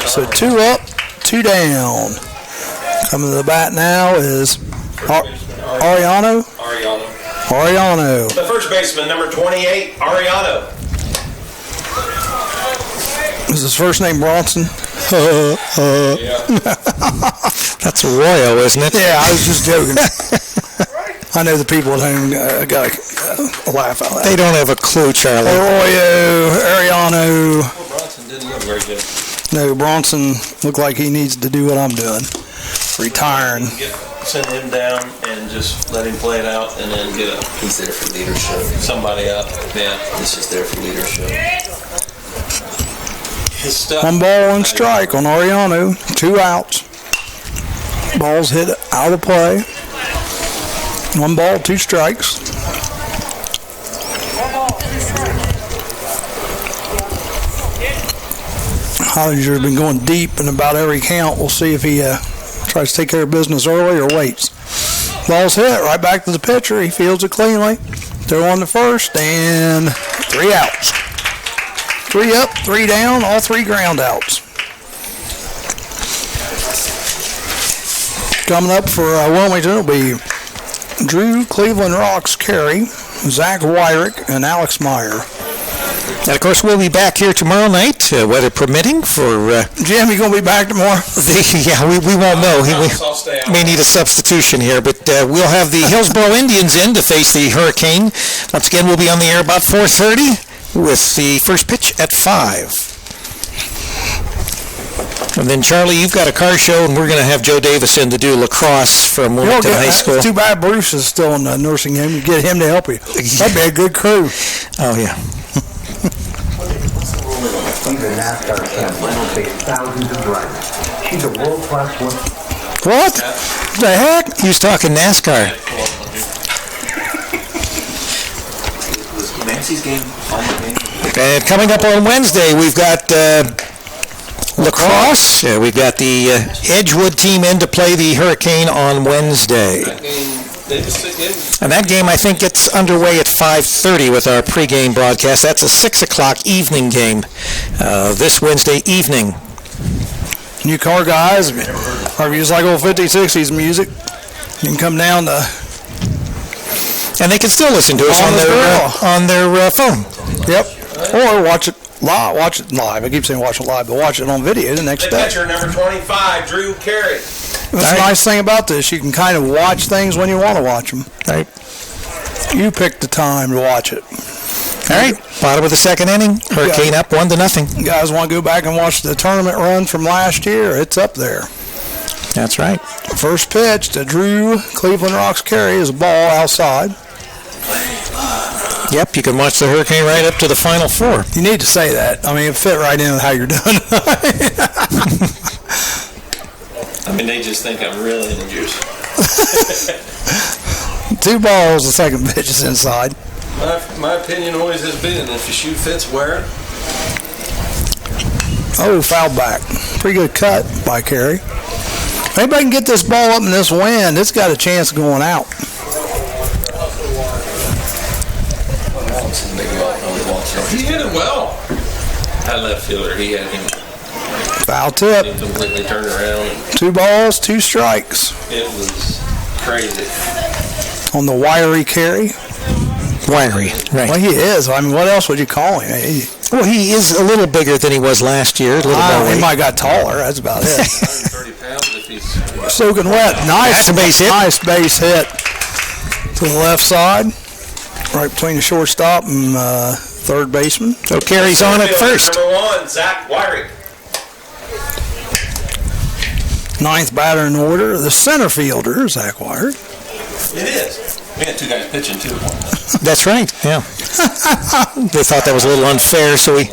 So 2 up, 2 down. Coming to the bat now is Ariano. The first baseman, number 28, Ariano. Is his first name Bronson? That's Arroyo, isn't it? Yeah, I was just joking. I know the people at home got a laugh out loud. They don't have a clue, Charlie. Arroyo, Ariano. Well, Bronson didn't look very good. No, Bronson looked like he needs to do what I'm doing. Retiring. Send him down and just let him play it out, and then get a. He's there for leadership. Somebody up. Yeah, this is there for leadership. His stuff. 1 ball, 1 strike on Ariano. 2 outs. Ball's hit out of play. 1 ball, 2 strikes. Hollinger's been going deep in about every count. We'll see if he tries to take care of business early or waits. Ball's hit right back to the pitcher. He fields it cleanly. Throw on the first, and 3 outs. 3 up, 3 down, all 3 ground outs. Coming up for Wilmington will be Drew Cleveland Rocks Carey, Zach Wyrick, and Alex Meyer. And, of course, we'll be back here tomorrow night, weather permitting, for... Jim, you going to be back tomorrow? We won't know. We may need a substitution here, but we'll have the Hillsborough Indians in to face the Hurricane. Once again, we'll be on the air about 4:30 with the first pitch at 5. And then, Charlie, you've got a car show, and we're going to have Joe Davis in to do lacrosse from Wilmington High School. It's too bad Bruce is still in the nursing home. You get him to help you. That'd be a good crew. Oh, yeah. Even NASCAR camp will face thousands of drivers. She's a world-class woman. What? The heck? He was talking NASCAR. Was Nancy's game on the game? And coming up on Wednesday, we've got lacrosse. We've got the Edgewood team in to play the Hurricane on Wednesday. And that game, I think, gets underway at 5:30 with our pregame broadcast. That's a 6 o'clock evening game this Wednesday evening. New car guys, or if you just like old 50s, 60s music, you can come down to... And they can still listen to us on their phone. Yep. Or watch it live. Watch it live. I keep saying watch it live, but watch it on video the next The day. catcher, number 25, Drew Carey. That's the nice thing about this. You can kind of watch things when you want to watch them. Right. You pick the time to watch it. All right. Bottom of the second inning. Hurricane up 1-0. You guys want to go back and watch the tournament run from last year? It's up there. That's right. First pitch to Drew Cleveland Rocks Carey is a ball outside. Yep, you can watch the Hurricane right up to the Final Four. You need to say that. I mean, it fit right in with how you're doing. I mean, they just think I'm really in the juice. 2 balls, the second pitch is inside. My opinion always has been, if your shoe fits, wear it. Oh, foul back. Pretty good cut by Carey. If anybody can get this ball up in this wind, it's got a chance of going out. He hit it well. That left fielder, he had him. Foul tip. He completely turned around. And 2 balls, 2 strikes. it was crazy. On the wiry Carey. Wiry, right. Well, he is. I mean, what else would you call him? Well, he is a little bigger than he was last year. A little more He weight. might got taller. That's about it. 130 pounds if he's... Soaking wet. Nice. That's a base hit. Nice base hit to the left side, right between the shortstop and third baseman. So Carey's on at first. Number 1, Zach Wyrie. 9th batter in order, the center fielder, Zach Wyrie. It is. We had 2 guys pitching, too. That's right, yeah. They thought that was a little unfair, so we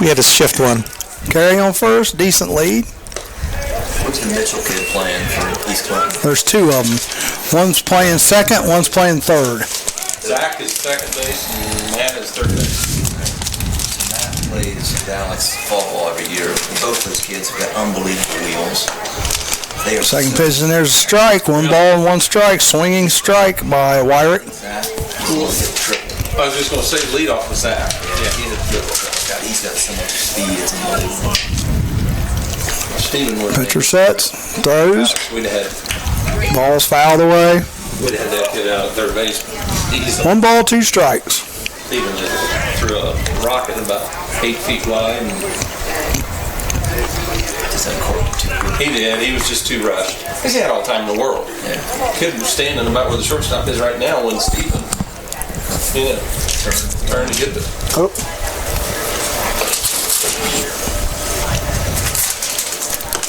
had to shift one. Carey on first, decent lead. What's the Mitchell kid playing for East Clinton? There's 2 of them. One's playing second, one's playing third. Zach is second base and Matt is third base. Matt plays Dallas fall ball every year. Both those kids have got unbelievable wheels. They are Second pitch, and there's a strike. 1 ball and 1 strike. Swinging strike by Wyrick. Zach will hit triple. I was just going to say leadoff with Zach. Yeah, he hit a triple. God, he's got so much speed. It's unbelievable. Steven would Pitcher sets, throws. We'd have had Ball's fouled away. that kid out at third base. Easily. 1 ball, 2 strikes. Steven just threw a rocket about 8 feet wide. And he did. He was just too rushed. Because he had all the time in the world. Yeah. Kid was standing about where the shortstop is right now when Steven, trying to get the... Oh.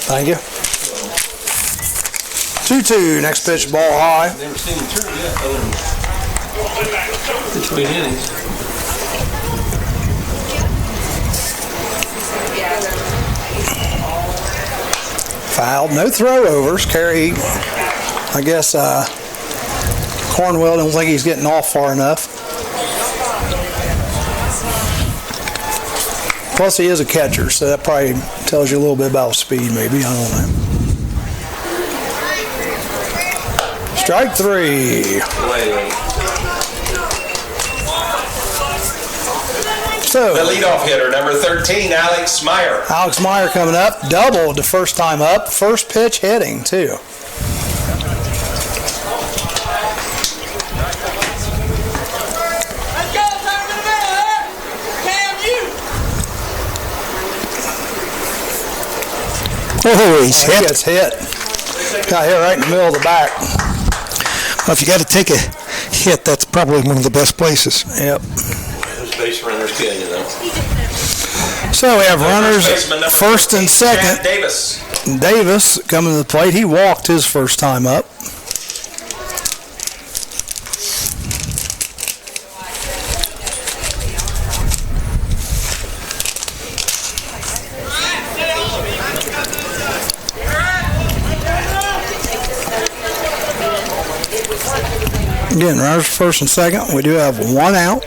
Thank you. 2-2. Next pitch, ball high. Never seen him turn yet, other than between innings. Fouled. No throwovers. Carey, I guess Cornwell don't think he's getting off far enough. Plus, he is a catcher, so that probably tells you a little bit about speed, maybe. I don't know. Strike 3. So, The leadoff hitter, number 13, Alex Meyer. Alex Meyer coming up. Doubled the first time up. First pitch hitting, too. Let's go, time to the middle, Cam, you. Oh, he's He hit. gets hit. Got hit right in the middle of the back. Well, if you got to take a hit, that's probably one of the best places. Yep. Those base runners kill you, though. So we have runners Baseman number first and 15, Chad second. Davis. Davis coming to the plate. He walked his first time up. Again, runners first and second. We do have 1 out.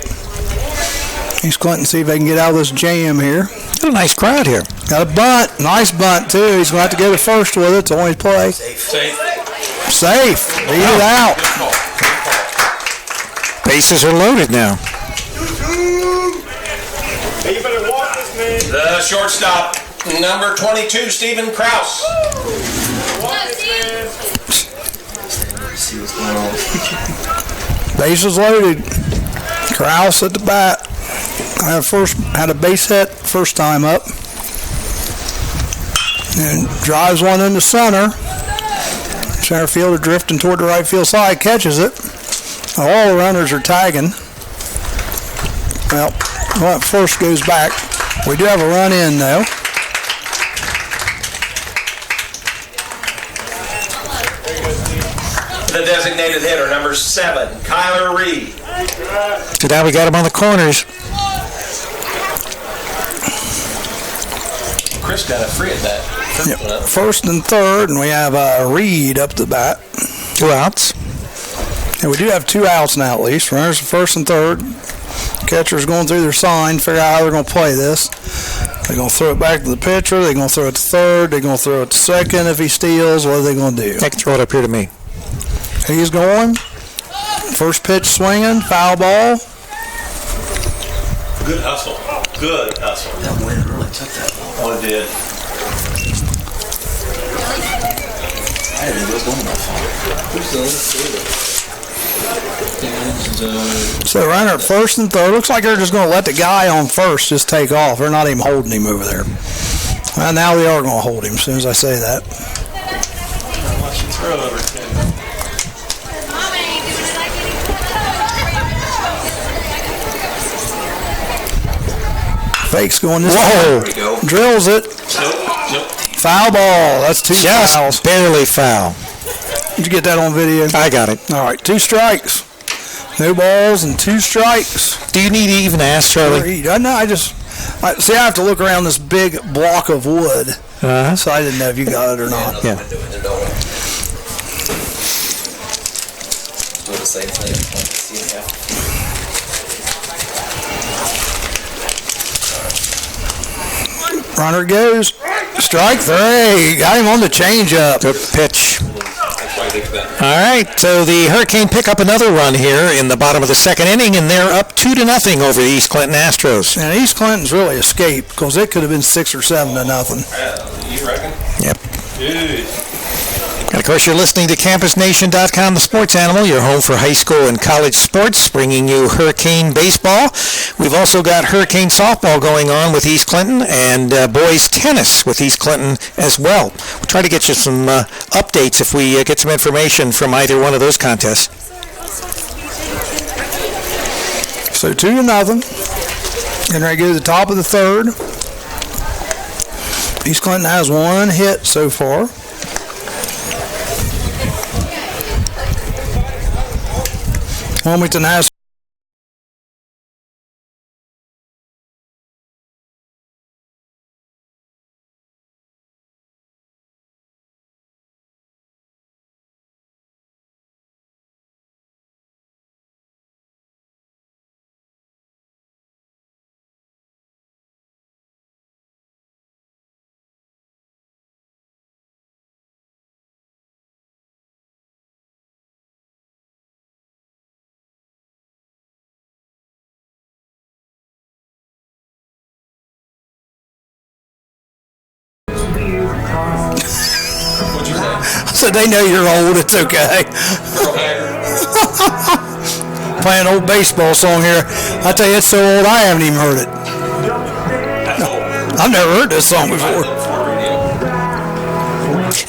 East Clinton, see if they can get out of this jam here. Got a nice crowd here. Got a bunt. Nice bunt, too. He's going to have to go to first with it. It's only play. Safe. Safe. Beat it out. Bases are loaded now. The shortstop, number 22, Stephen Kraus. See what's going on. Bases loaded. Kraus at the bat. Had a base hit first time up. And drives one into center. Center fielder drifting toward the right field side. Catches it. All the runners are tagging. Well, first goes back. We do have a run in, though. The designated hitter, number 7, Kyler Reed. So now we got him on the corners. Chris got a free at that. Yep. First and third, and we have Reed up the bat. 2 outs. And we do have 2 outs now at least. Runners at first and third. Catcher's going through their sign, figure out how they're going to play this. They're going to throw it back to the pitcher. They're going to throw it to third. They're going to throw it to second if he steals. What are they going to do? They can throw it up here to me. He's going. First pitch swinging. Foul ball. Good hustle. Good hustle. That wind really took that ball. Oh, it did. I didn't think it was going that far. Who's the left fielder? So runner at first and third. Looks like they're just going to let the guy on first just take off. They're not even holding him over there. Well, now they are going to hold him as soon as I say that. Watch you throw over to him. Fake's going this Whoa. way. Drills it. Nope. Foul ball. That's 2 Just fouls. barely foul. Did you get that on video? I got it. All right, 2 strikes. No balls and 2 strikes. Do you need to even ask, Charlie? No, I have to look around this big block of wood. Uh-huh. So I didn't know if you got it or not. Yeah. Window in there, don't we? Doing the same thing. See him Runner goes. Strike 3. Got him on the changeup. Good pitch. That's why they bet. All right, so the Hurricane pick up another run here in the bottom of the second inning, and they're up 2-0 over the East Clinton Astros. And East Clinton's really escaped because it could have been 6 or 7-0. You reckon? Yep. Dude. And of course, you're listening to CampusNation.com, the sports animal, your home for high school and college sports, bringing you Hurricane baseball. We've also got Hurricane softball going on with East Clinton and boys tennis with East Clinton as well. We'll try to get you some updates if we get some information from either one of those contests. So 2-0. And right go to the top of the third. East Clinton has 1 hit so far. Wilmington has What'd you say? so they know you're old. It's okay. Playing an old baseball song here. I tell you, it's so old I haven't even heard it. I've never heard this song before.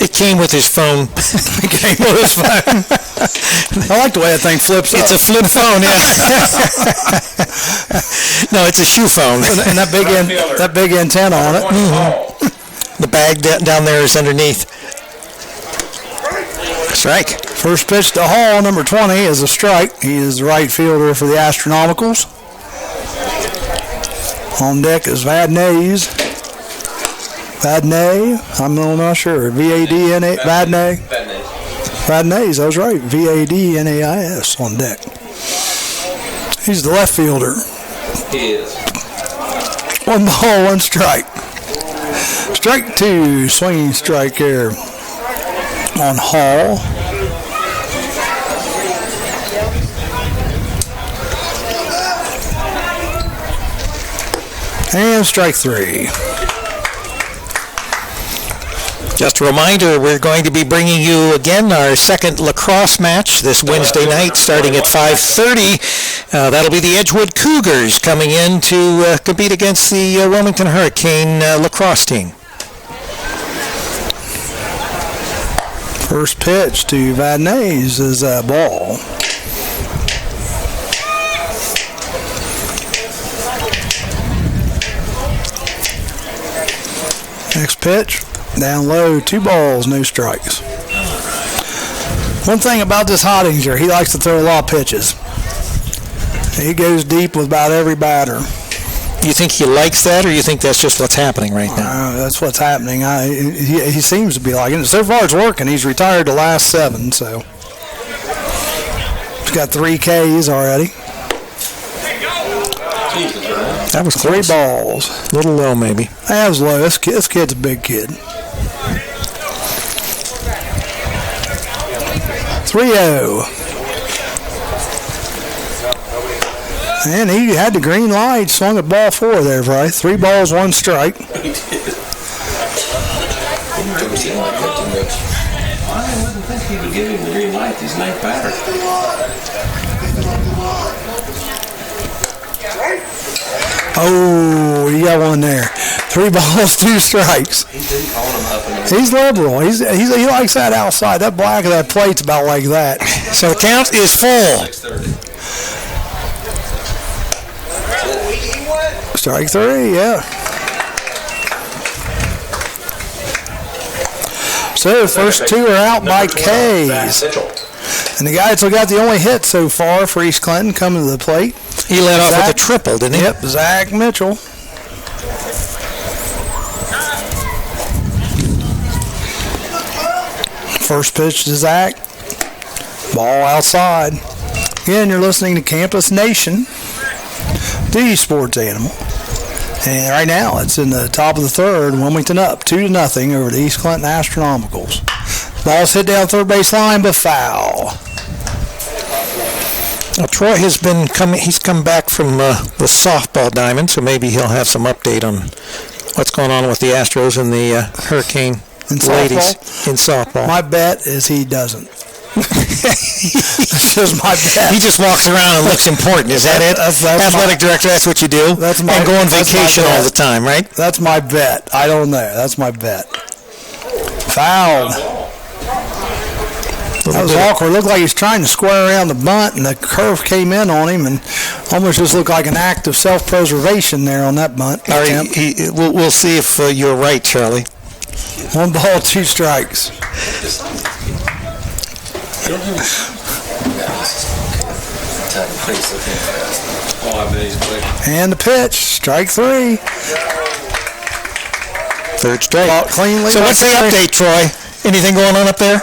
It came with his phone. It came with his phone. I like the way that thing flips up. It's a flip phone, yeah. No, it's a shoe phone. And that big antenna on it. The bag down there is underneath. Strike. First pitch to Hall, number 20, is a strike. He is the right fielder for the Astronomicals. On deck is Vadnais. Vadnais? I'm not sure. V-A-D-N-A. Vadnais. Vadnais, I was right. V-A-D-N-A-I-S on deck. He's the left fielder. He is. 1 ball, 1 strike. Strike 2, swinging strike here on Hall. And strike 3. Just a reminder, we're going to be bringing you again our second lacrosse match this Wednesday night starting at 5:30. That'll be the Edgewood Cougars coming in to compete against the Wilmington Hurricane lacrosse team. First pitch to Vadnais is a ball. Next pitch, down low, 2 balls, no strikes. One thing about this Hottinger, he likes to throw a lot of pitches. He goes deep with about every batter. You think he likes that, or you think that's just what's happening right now? That's what's happening. He seems to be liking it. So far it's working. He's retired the last 7, so He's got 3 Ks already. That was 3 balls. A little low, maybe. That was low. This kid's a big kid. 3-0. And he had the green light, swung at ball 4 there, Bryce. 3 balls, 1 strike. I wouldn't think he would give him the green light. He's ninth batter. Oh, he got one there. 3 balls, 2 strikes. He's liberal. He likes that outside. That black of that plate's about like that. So the count is full. Strike 3, yeah. So the first 2 are out by K's. And the guy that's got the only hit so far for East Clinton coming to the plate. He led off with a triple, didn't he? Yep, Zach Mitchell. First pitch to Zach. Ball outside. Again, you're listening to Campus Nation, the sports animal. And right now, it's in the top of the 3rd. Wilmington up 2-0 over the East Clinton Astronomicals. Ball's hit down third base line, but foul. Now, Troy has been he's come back from the softball diamond, so maybe he'll have some update on what's going on with the Astros and the Hurricane ladies in softball. My bet is he doesn't. That's just my bet. He just walks around and looks important. Is that it? That's Athletic director, that's what you do? And go on vacation all the time, right? That's my bet. I don't know. That's my bet. Fouled. That was awkward. It looked like he was trying to square around the bunt, and the curve came in on him, and almost just looked like an act of self-preservation there on that bunt. All right, we'll see if you're right, Charlie. 1 ball, 2 strikes. And the pitch, strike 3. 3rd strike. Cleanly. So what's the update, Troy? Anything going on up there?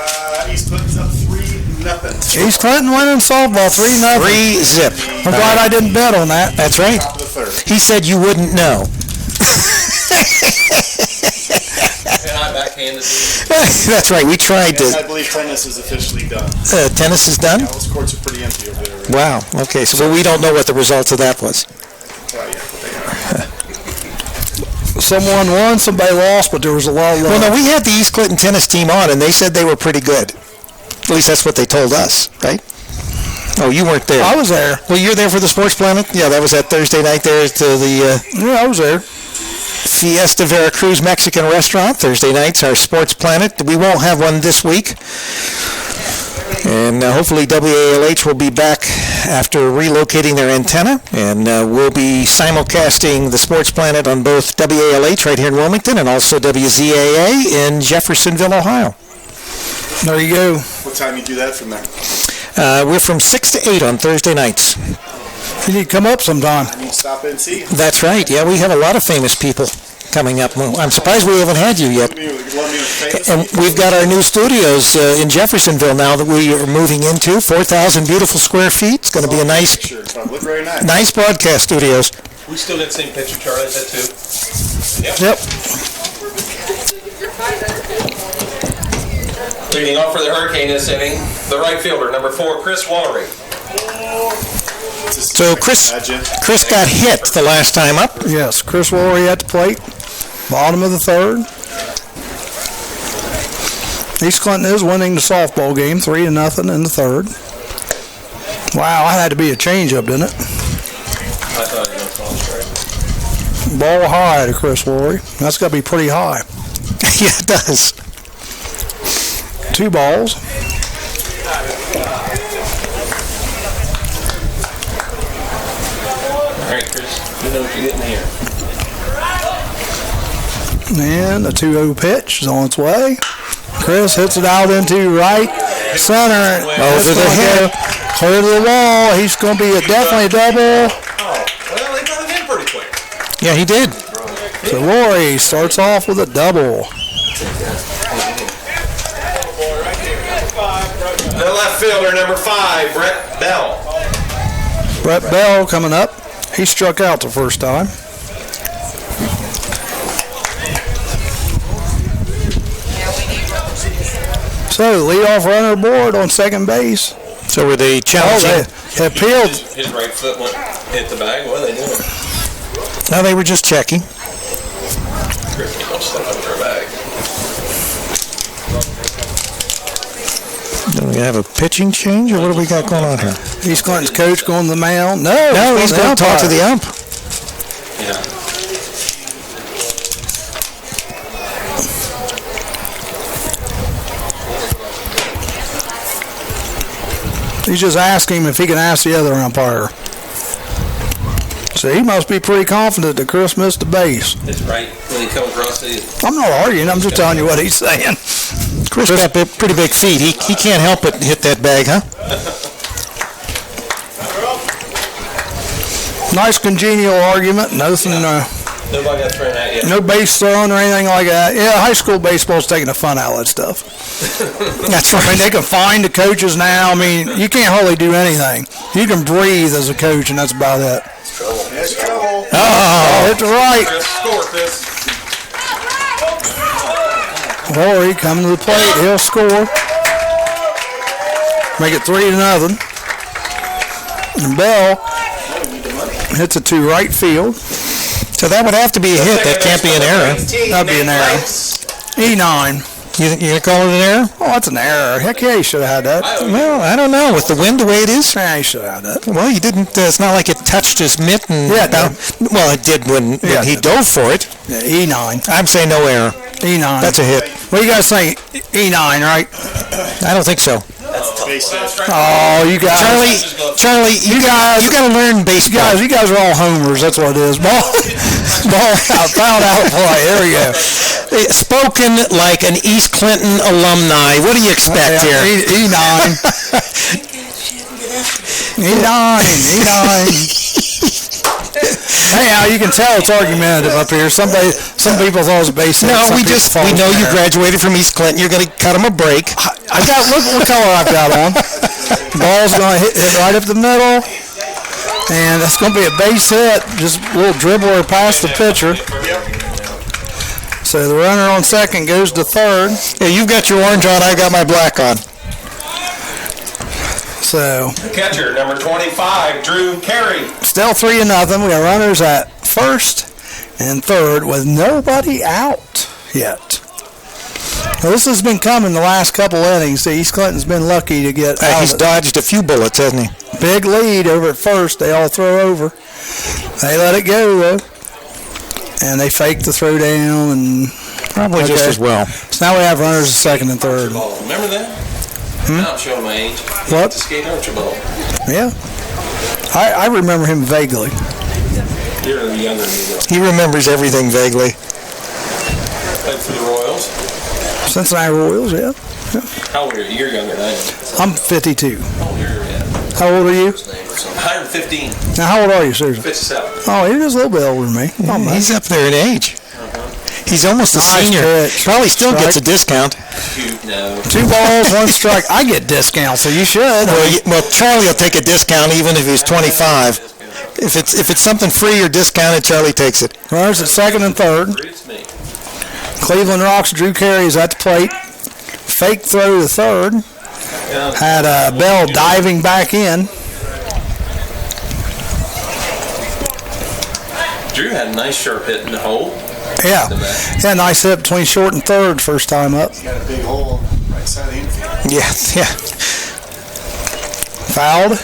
East Clinton's up 3-0. East Clinton winning softball 3-0. 3-zip. I'm glad I didn't bet on that. That's right. He said you wouldn't know. And I backhanded you. That's right. We tried to. I believe tennis is officially done. Tennis is done? Yeah, those courts are pretty empty over there. Right? Wow. Okay. So we don't know what the results of that was. Well, yeah, but they are. Someone won, somebody lost, but there was a lot of love. Well, no, we had the East Clinton tennis team on, and they said they were pretty good. At least that's what they told us, right? Oh, you weren't there. I was there. Well, you're there for the Sports Planet? Yeah, that was that Thursday night there to the Yeah, I was there. Fiesta Veracruz Mexican restaurant. Thursday nights, our Sports Planet. We won't have one this week. And hopefully WALH will be back after relocating their antenna, and we'll be simulcasting the Sports Planet on both WALH right here in Wilmington and also WZAA in Jeffersonville, Ohio. There you go. What time you do that from there? We're from 6 to 8 on Thursday nights. You need to come up sometime. You stop in and see. That's right. Yeah, we have a lot of famous people coming up. I'm surprised we haven't had you yet. And we've got our new studios in Jeffersonville now that we are moving into. 4,000 beautiful square feet. It's going to be a nice broadcast studios. We still got the same picture, Charlie, is that too? Yep. Leading off for the Hurricane this inning, the right fielder, number 4, Chris Wallery. So Chris got hit the last time up. Yes, Chris Lowry at the plate. Bottom of the 3rd. East Clinton is winning the softball game 3-0 in the 3rd. Wow, that had to be a changeup, didn't it? I thought you were Ball high to Chris Lowry. That's got to be pretty high. Yeah, it does. 2 balls. All right, Chris, you know what you're getting here. And the 2-0 pitch is on its way. Chris hits it out into right center. Over the head. Clear to the wall. He's going to be definitely a double. Well, they got it in pretty quick. Yeah, he did. So Lowry starts off with a double. The left fielder, number 5, Brett Bell. Brett Bell coming up. He struck out the first time. So, leadoff runner aboard on second base. So were they challenging? They appealed. His right foot hit the bag. What are they doing? No, they were just checking. Griffin won't step under a bag. Do we have a pitching change, or what do we got going on here? East Clinton's coach going to the mound. No, He's going to talk to the ump. Yeah. He's just asking him if he can ask the other umpire. So he must be pretty confident that Chris missed the base. It's right when he comes across the... I'm not arguing. I'm just telling you what he's saying. Chris got pretty big feet. He can't help but hit that bag, huh? Nice congenial argument. Nothing. Nobody got thrown at yet. No base thrown or anything like that. Yeah, high school baseball's taking the fun out of that stuff. That's right. I mean, they can find the coaches now. I mean, you can't hardly do anything. You can breathe as a coach, and that's about it. That's trouble. Oh, hit the right. Chris, score, Chris. Horry coming to the plate. He'll score. Make it 3-0. And Bell hits it to right field. So that would have to be a hit. That can't be an error. That'd be an error. E9. You going to call it an error? Oh, that's an error. Heck yeah, he should have had that. Well, I don't know. With the wind the way it is? Yeah, he should have had that. Well, he didn't. It's not like it touched his mitt. And Yeah, it did. Well, it did when he dove for it. Yeah, E9. I'm saying no error. E9. That's a hit. What do you guys think? E9, right? I don't think so. Oh, you guys. Charlie, you got to learn baseball. You guys are all homers. That's what it is. Ball out, foul out play. There we go. Spoken like an East Clinton alumni. What do you expect here? E9. E9. Hey, Al, you can tell it's argumentative up here. Some people thought it was a base hit. No, we know you graduated from East Clinton. You're going to cut him a break. I got, look what color I've got on. Ball's going to hit right up the middle. And it's going to be a base hit. Just a little dribbler past the pitcher. So the runner on second goes to third. Yeah, you've got your orange on. I got my black on. So Catcher, number 25, Drew Carey. still 3-0. We got runners at first and third with nobody out yet. Now, this has been coming the last couple innings. East Clinton's been lucky to get out He's of it. dodged a few bullets, hasn't he? Big lead over at first. They all throw over. They let it go, though. And they fake the throw down. And Probably just as well. So now we have runners at second and third. Remember that? Now I'm showing my age. What? The skate Archibald. Yeah. I remember him vaguely. You're younger than me, though. He remembers everything vaguely. Played for the Royals. Cincinnati Royals, yeah. How old are you? You're younger than I am. I'm 52. How old are you? How old are you? I'm 15. Now, how old are you, seriously? 57. Oh, you're just a little bit older than me. Not much. He's up there in age. He's almost a Nice senior. pitch. Probably still Strike. gets a discount. Cute, no. 2 balls, 1 strike. I get discounts, so you should. Well, Charlie will take a discount even if he's 25. If it's something free or discounted, Charlie takes it. Runners at second and third. It's me. Cleveland Rocks, Drew Carey is at the plate. Fake throw to third. Had Bell diving back in. Drew had a nice sharp hit in the hole. Yeah. Yeah, nice hit between short and third first time up. Got a big hole right side of the infield. Yeah. Fouled.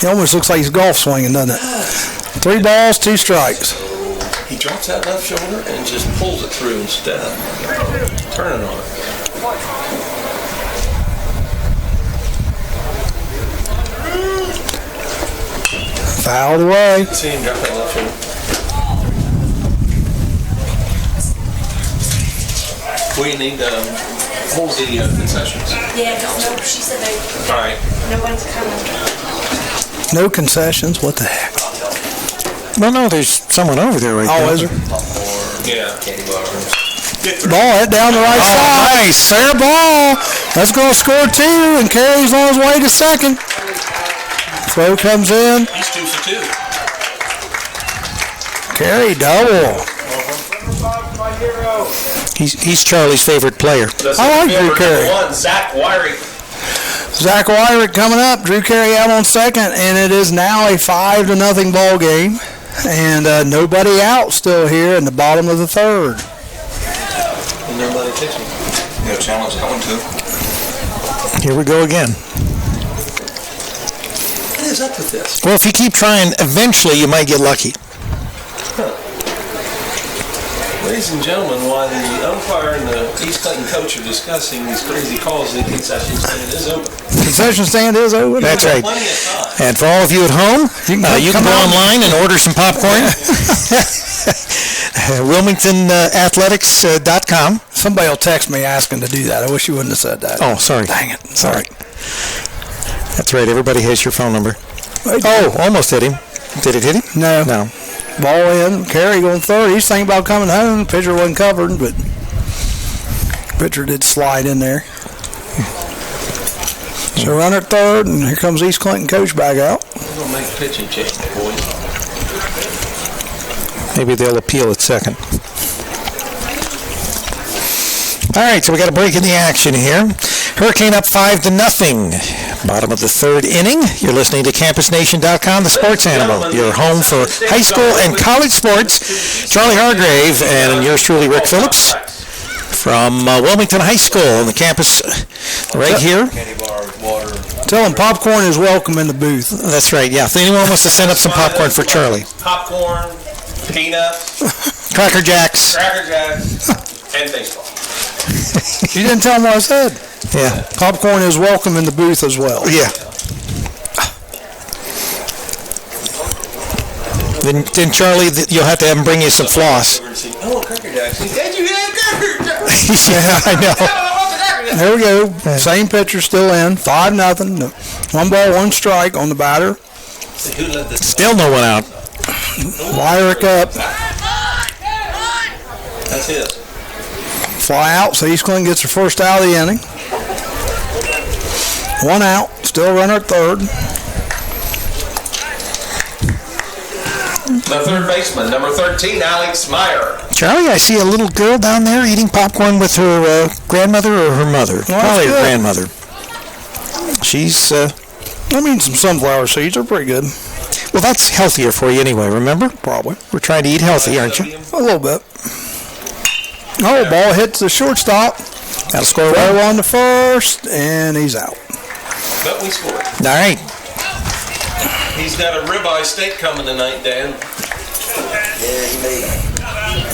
He almost looks like he's golf swinging, doesn't it? 3 balls, 2 strikes. He drops that left shoulder and just pulls it through instead of turning on it. Fouled away. See him drop that left shoulder. We need to hold the concessions. Yeah, no, she said All right. no one's coming. No concessions. What the heck? Well, no, there's someone over there right now. Oh, is there? Yeah. Ball hit down the right side. Nice. Fair ball. That's going to score 2, and Carey's on his way to second. Throw comes in. He's 2 for 2. Carey double. He's Charlie's favorite player. I like Drew Carey. Number 1, Zach Wyrick. Zach Wyrick coming up. Drew Carey out on second, and it is now a 5-0 ball game. And nobody out still here in the bottom of the third. And nobody pitching. Yeah, challenge that one too. Here we go again. What is up with this? Well, if you keep trying, eventually you might get lucky. Ladies and gentlemen, while the umpire and the East Clinton coach are discussing these crazy calls, the concession stand is open. Concession stand is open. That's right. Plenty of time. And for all of you at home, you can go online and order some popcorn. WilmingtonAthletics.com. Somebody will text me asking to do that. I wish you wouldn't have said that. Oh, sorry. Dang it. Sorry. That's right. Everybody has your phone number. Oh, almost hit him. Did it hit him? No. No. Ball in. Carey going third. He's thinking about coming home. Pitcher wasn't covered, but pitcher did slide in there. So runner at third, and here comes East Clinton coach back out. We're going to make a pitching change, boys. Maybe they'll appeal at second. All right, so we got a break in the action here. Hurricane up 5-0. Bottom of the third inning. You're listening to CampusNation.com, the sports animal. Your home for high school and college sports. Charlie Hargrave and yours truly, Rick Phillips, from Wilmington High School on the campus right here. Candy bars, water. Tell him popcorn is welcome in the booth. That's right, yeah. If anyone wants to send up some popcorn for Charlie. Popcorn, peanuts, Cracker Jacks. and baseball. You didn't tell him what I said. Yeah. Popcorn is welcome in the booth as well. Yeah. Then Charlie, you'll have to have him bring you some floss. Oh, Cracker Jacks. Did you get Cracker Jacks? Yeah, I know. There we go. Same pitcher still in. 5-0. 1 ball, 1 strike on the batter. Still no one out. Wyrick up. That's it. Fly out, so East Clinton gets their first out of the inning. 1 out, still runner at third. The third baseman, number 13, Alex Meyer. Charlie, I see a little girl down there eating popcorn with her grandmother or her mother. Probably her good. grandmother. She's, I mean, some sunflower seeds are pretty good. well, that's healthier for you anyway, remember? Probably. We're trying to eat healthy, aren't you? A little bit. Oh, ball hits the shortstop. That'll score Throw one. on to first, and he's out. But we scored. All right. He's got a ribeye steak coming tonight, Dan. Yeah, he made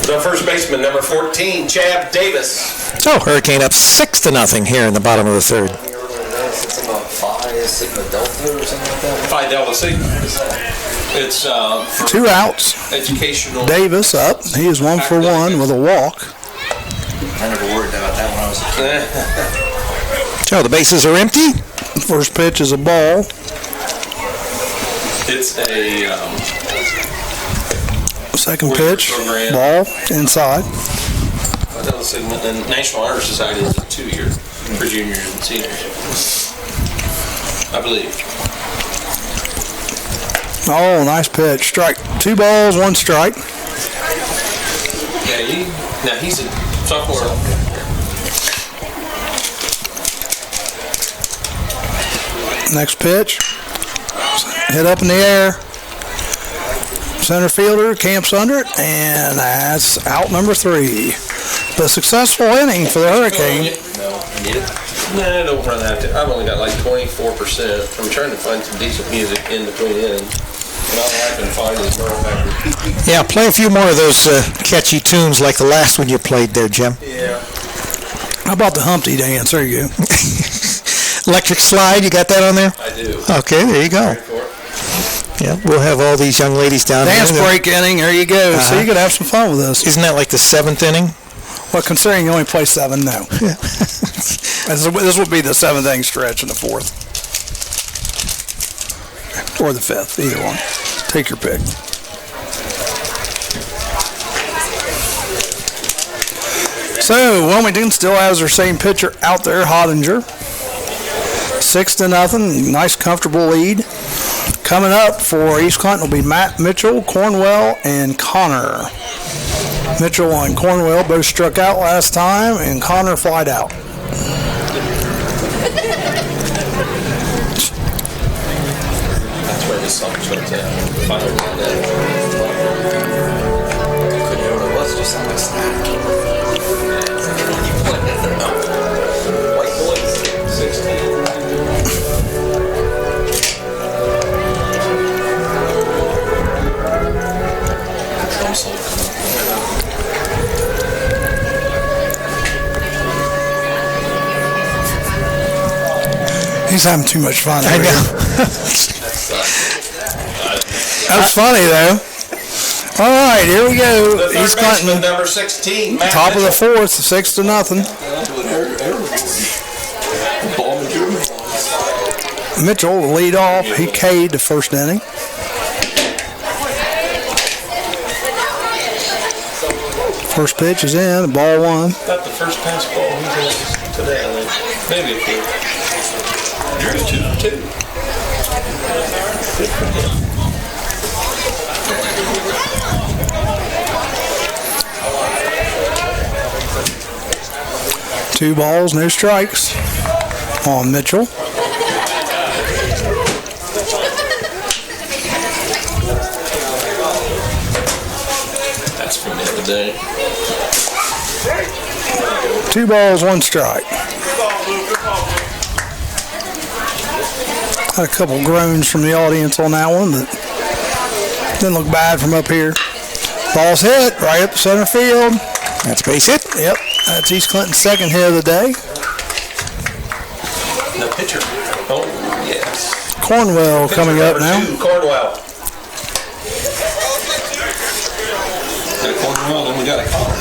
The first baseman, number 14, Chad Davis. So, Hurricane up 6-0 here in the bottom of the third. it's about Phi Sigma Delta or something like that. Phi Delta Sigma. It's for 2 outs. educational. Davis up. He is 1 for 1 with a walk. I never worried about that when I was a kid. So, the bases are empty. First pitch is a ball. It's a Second pitch, ball inside. Phi Delta Sigma, and National Honor Society is a 2-year for juniors and seniors, I believe. Oh, nice pitch. Strike. 2 balls, 1 strike. Yeah, now he's a sophomore. Next pitch. Hit up in the air. Center fielder camps under it, and that's out number 3. The successful inning for the Hurricane. No, don't run that. I've only got like 24%. I'm trying to find some decent music in between innings. And all I can find is Merle Packard. Yeah, play a few more of those catchy tunes like the last one you played there, Jim. Yeah. How about the Humpty dance? There you go. Electric Slide, you got that on there? I do. Okay, there you go. Yeah, we'll have all these young ladies down Dance there. break inning. There you go. So you could have some fun with this. Isn't that like the 7th inning? Well, considering you only play 7, no. Yeah. This would be the 7th inning stretch in the 4th. Or the 5th, either one. Take your pick. So Wilmington still has their same pitcher out there, Hottinger. 6-0, nice comfortable lead. Coming up for East Clinton will be Matt Mitchell, Cornwell, and Connor. Mitchell and Cornwell both struck out last time, and Connor flied out. That's where this song starts at. Finally, Couldn't hear what it was, just sounded like static. White boys, 16. Drum solo coming up. He's having too much fun. I know. That's funny, though. All right, here we go. The East third baseman, Clinton, number 16, Matt top of the Mitchell. fourth, 6-0. Mitchell will lead off. He K'd the first inning. First pitch is in, ball one. About the first pass ball he has today, I think. Maybe a few. Drew's 2 for 2. Good for him. Two balls, no strikes on Mitchell. That's from the other day. 2 balls, 1 strike. Had a couple groans from the audience on that one, but didn't look bad from up here. Ball's hit right up the center field. That's base hit. Yep, that's East Clinton's second hit of the day. The pitcher. Oh, yes. Cornwell coming up Number now. 2, Cornwell. Got a Cornwell, then we got a Connor.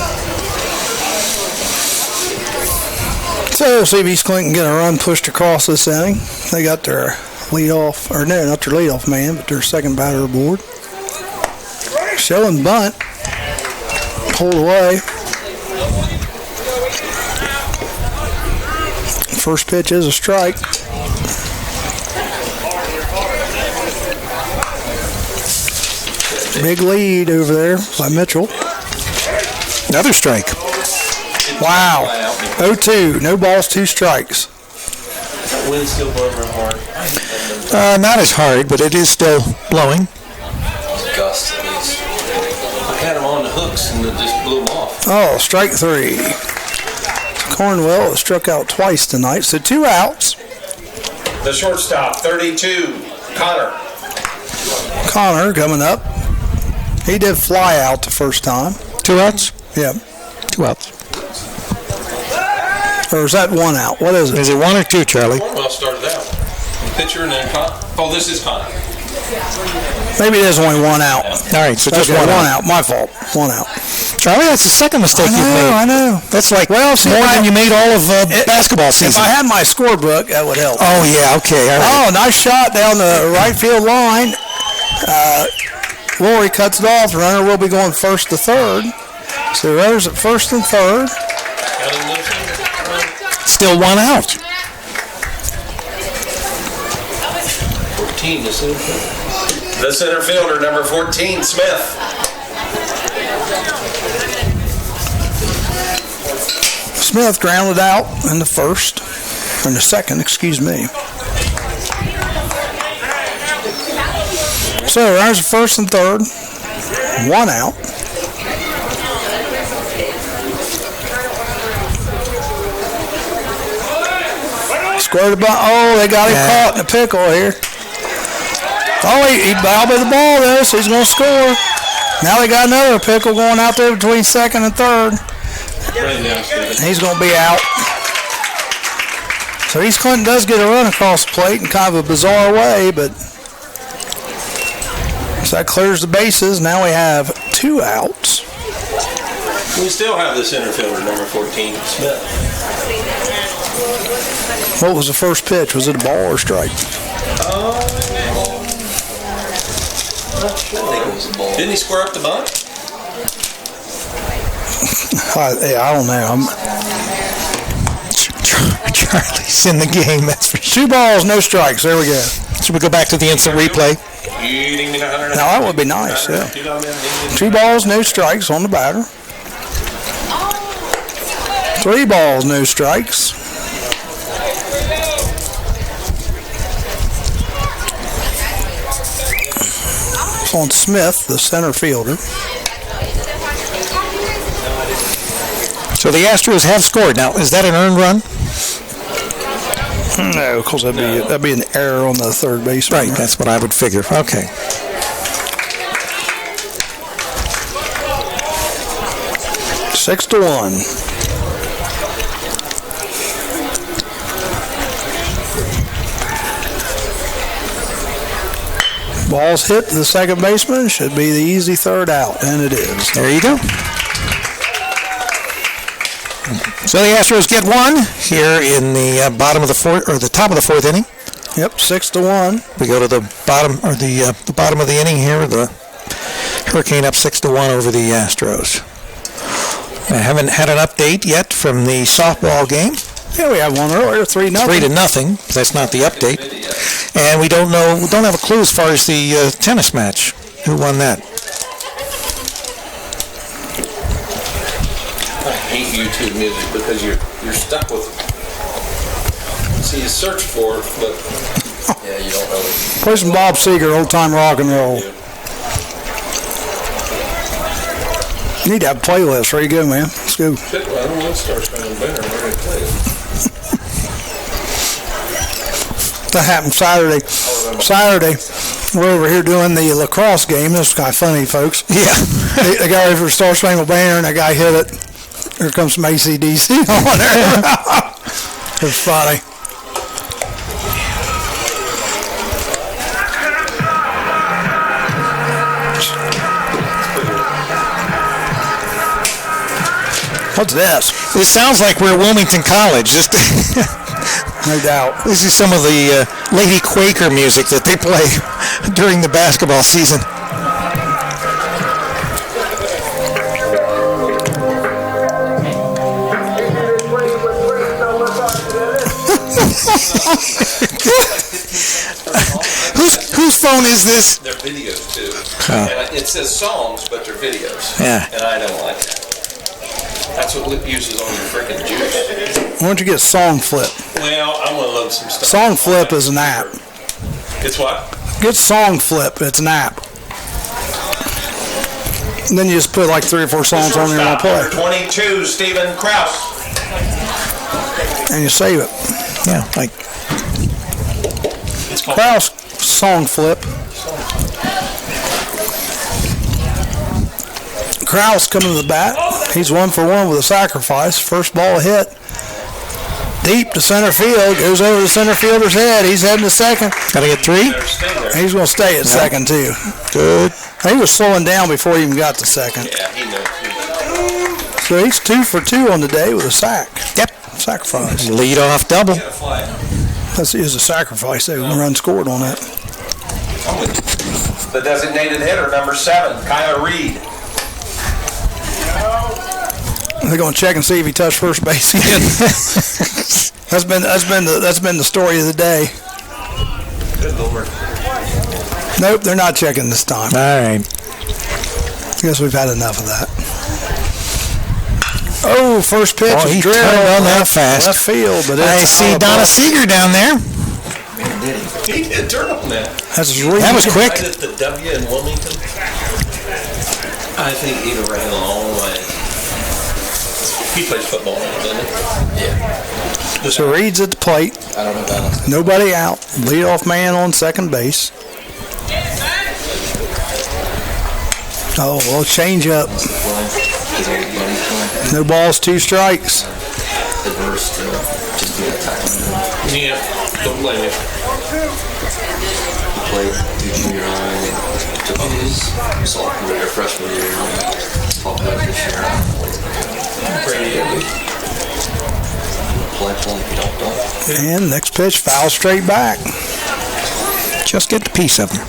So see if East Clinton can get a run pushed across this inning. They got their leadoff, or no, not their leadoff man, but their second batter aboard. Showing bunt. Pulled away. First pitch is a strike. Big lead over there by Mitchell. Another strike. Wow. 0-2. No balls, 2 strikes. That wind's still blowing real hard. Not as hard, but it is still blowing. Gust at least. I had them on the hooks and it just blew them off. Oh, strike 3. Cornwell has struck out twice tonight, so 2 outs. The shortstop, 32, Connor. Connor coming up. He did fly out the first time. 2 outs? Yeah. 2 outs. Or is that 1 out? What is it? Is it 1 or 2, Charlie? Cornwell started out. The pitcher and then Connor. Oh, this is Connor. Maybe there's only 1 out. All right, so That's just 1 out. My fault. 1 out. Charlie, that's the second mistake you've made. I know. That's like Well, see, more if than you made all of basketball If season. I had my scorebook, that would help. Oh, yeah, okay, all right. Oh, nice shot down the right field line. Lori cuts it off. The runner will be going first to third. So runners at first and third. Got him this one. Still 1 out. 14 is in. The center fielder, number 14, Smith. Smith grounded out in the first, or in the second, excuse me. So runners at first and third. 1 out. Squared the oh, they got him caught in a pickle here. Oh, he bobbled the ball there, so he's going to score. Now they got another pickle going out there between second and third. He's going to be out. So East Clinton does get a run across the plate in kind of a bizarre way, but so that clears the bases. Now we have 2 outs. We still have the center fielder, number 14, Smith. What was the first pitch? Was it a ball or a strike? Didn't he square up the bunt? I don't know. Charlie's in the game, that's for sure. 2 balls, no strikes. There we go. Should we go back to the instant replay? Now, that would be nice, yeah. 2 balls, no strikes on the batter. 3 balls, no strikes. It's on Smith, the center fielder. So the Astros have scored. Now, is that an earned run? No, because that'd be an error on the third baseman. Right, that's what I would figure. Okay. Six to 1. Ball's hit to the second baseman. Should be the easy third out, and it is. There you go. So the Astros get 1 here in the bottom of the fourth, or the top of the 4th inning. Yep, 6 to 1. We go to the bottom, or the bottom of the inning here. The Hurricane up 6 to 1 over the Astros. I haven't had an update yet from the softball game. Yeah, we had one earlier, 3-0. 3-0. That's not the update. And we don't have a clue as far as the tennis match. Who won that? I hate YouTube music because you're stuck with it. So you search for it, but yeah, you don't know. Play some Bob Seger, old time rock and roll. You need to have a playlist. Ready to go, man. Let's go. I don't want to start spending better. We're going to play it. That happened Saturday. We're over here doing the lacrosse game. This is kind of funny, folks. Yeah. The guy over Star Spangled Banner, and that guy hit it. Here comes some AC/DC on there. It's funny. What's this? It sounds like we're at Wilmington College. Just no doubt. This is some of the Lady Quaker music that they play during the basketball season. Whose phone is this? They're videos too. Oh. And it says songs, but they're videos. Yeah. And I don't like that. That's what Lip uses on your freaking juice. Why don't you get Song Flip? Well, I'm gonna load some stuff. Song Flip is an app. It's what? Get Song Flip. It's an app. And then you just put like 3 or 4 songs on there and play. 22, Stephen Kraus. And you save it. Yeah, like Kraus Song Flip. Kraus coming to the bat. He's 1 for 1 with a sacrifice. First ball hit. Deep to center field. Goes over the center fielder's head. He's heading to second. Gotta get 3. He's going to stay at second, too. Good. He was slowing down before he even got to second. Yeah, he knows. So he's 2 for 2 on the day with a sack. Yep. Sacrifice. Lead off double. That's a sacrifice. They run scored on that. The designated hitter, number 7, Kyler Reed. They're going to check and see if he touched first base again. that's been the story of the day. Good Lord. Nope, they're not checking this time. All right. I guess we've had enough of that. Oh, first pitch. Oh, he drilled turned on that fast. Left field, but I it's see Donna Seeger down there. He did turn on that. That was quick. Right at the W in Wilmington. I think he'd have ran a long way. He plays football, doesn't he? Yeah. So Reed's at the plate. I don't know about Nobody out. Leadoff man on second base. Oh, well, change up. No balls, 2 strikes. Yeah, don't blame him. Played through junior high, took his sophomore year, freshman year, talked about this year. Play, if you don't. And next pitch, foul straight back. Just get the piece of him.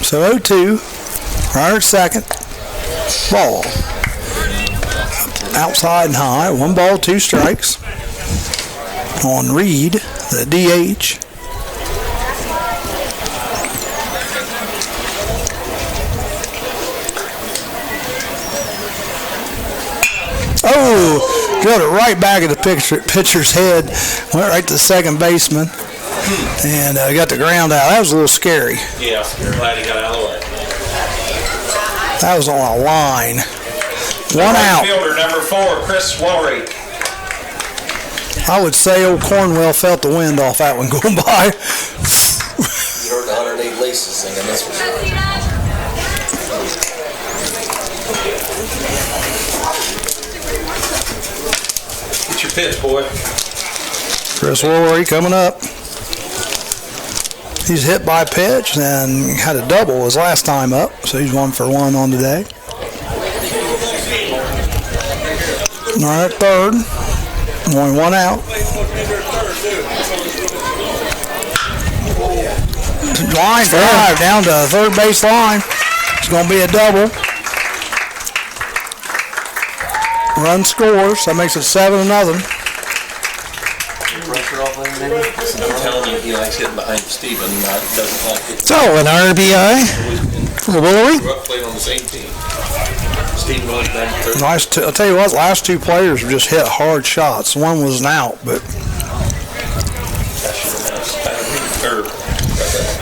So 0-2, runner at second, ball. Outside and high, 1 ball, 2 strikes. On Reed, the DH. Oh, drilled it right back at the pitcher's head. Went right to the second baseman. And got the ground out. That was a little scary. Yeah, glad he got out of the way. That was on a line. One out. Fielder number 4, Chris Wellry. I would say old Cornwell felt the wind off that one going by. You heard the 108 Laces singing, that's for sure. Get your pitch, boy. Chris Wellry coming up. He's hit by pitch and had a double his last time up, so he's 1 for 1 on today. Right at third, only 1 out. Line drive down to the third base line. It's going to be a double. Run scores, that makes it 7-0. I'm telling you, he likes hitting behind Steven, doesn't like it. So, an RBI for Woolery. Grew up playing on the same team. Steven was back third. I'll tell you what, last 2 players just hit hard shots. One was an out, but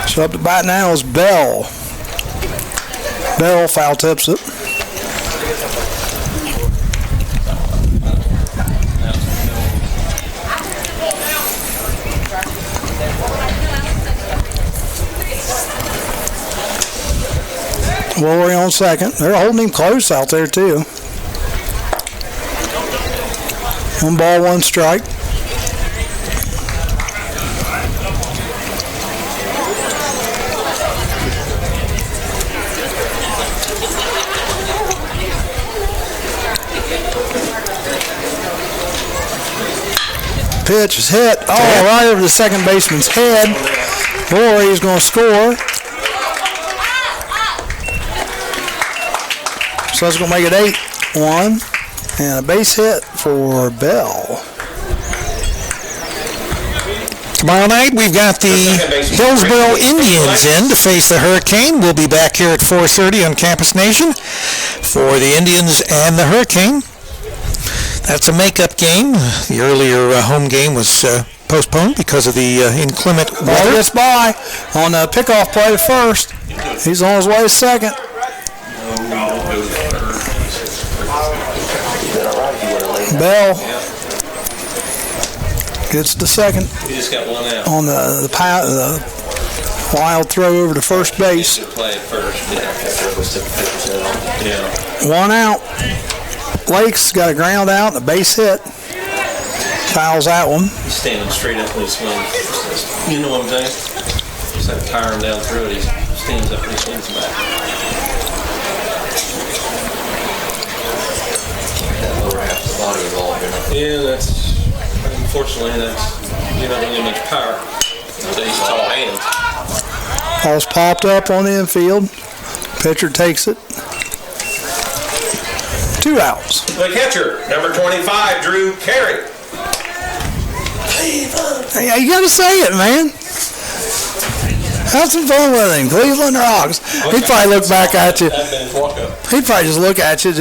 so up to bat now is Bell. Bell foul tips it. Woolery on second. They're holding him close out there too. 1 ball, 1 strike. Pitch is hit. Oh, right over the second baseman's head. Woolery is going to score. So that's going to make it 8-1. And a base hit for Bell. Tomorrow night, we've got the Hillsboro Indians in to face the Hurricane. We'll be back here at 4:30 on Campus Nation for the Indians and the Hurricane. That's a makeup game. The earlier home game was postponed because of the inclement weather. Ball gets by on the pickoff play to first. He's on his way to second. Bell gets the second. He just got 1 out. On the wild throw over to first base. Play at first. Yeah. 1 out. Lake's got a ground out and a base hit. Fouls that one. He's standing straight up when he swings. You know what I'm saying? Just have to tire him down through it. He stands up and he swings back. That lower half of the body is all here. Yeah, that's unfortunately you're not really much power. So he's tall hands. Ball's popped up on the infield. Pitcher takes it. 2 outs. The catcher, number 25, Drew Carey. Hey, you gotta say it, man. Have some fun with him. Cleveland rocks. He'd probably look back at you. He'd probably just look at you,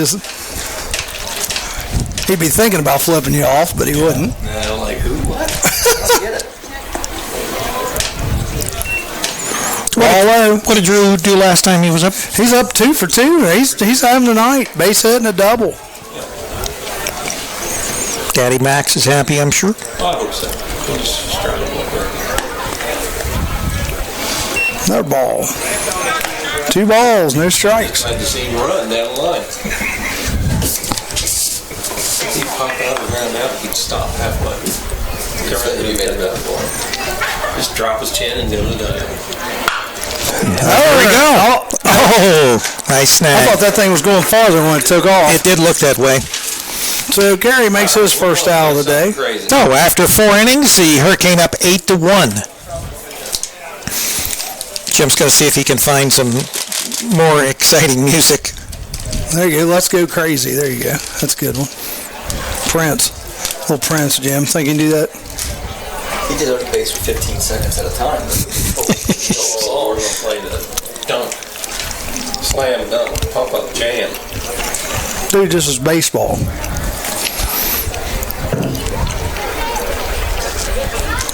he'd be thinking about flipping you off, but he wouldn't. I'm like, who? What? I get it. What did Drew do last time he was up? He's up 2 for 2. He's having a night. Base hit and a double. Daddy Max is happy, I'm sure. I hope so. He'll just strike him over. Another ball. 2 balls, no strikes. I'd like to see him run down the line. He'd pop out of the ground now, he'd stop halfway. Just drop his chin and go to the dive. There we go. Oh, nice snap. I thought that thing was going farther when it took off. It did look that way. So Gary makes his first out of the day. Crazy. So after 4 innings, the Hurricane up 8-1. Jim's going to see if he can find some more exciting music. There you go. Let's go crazy. There you go. That's a good one. Prince. Little Prince, Jim. Think you can do that? He did only base for 15 seconds at a time. Oh, we're going to play the dunk. Slam dunk. Pump up jam. Dude, this is baseball.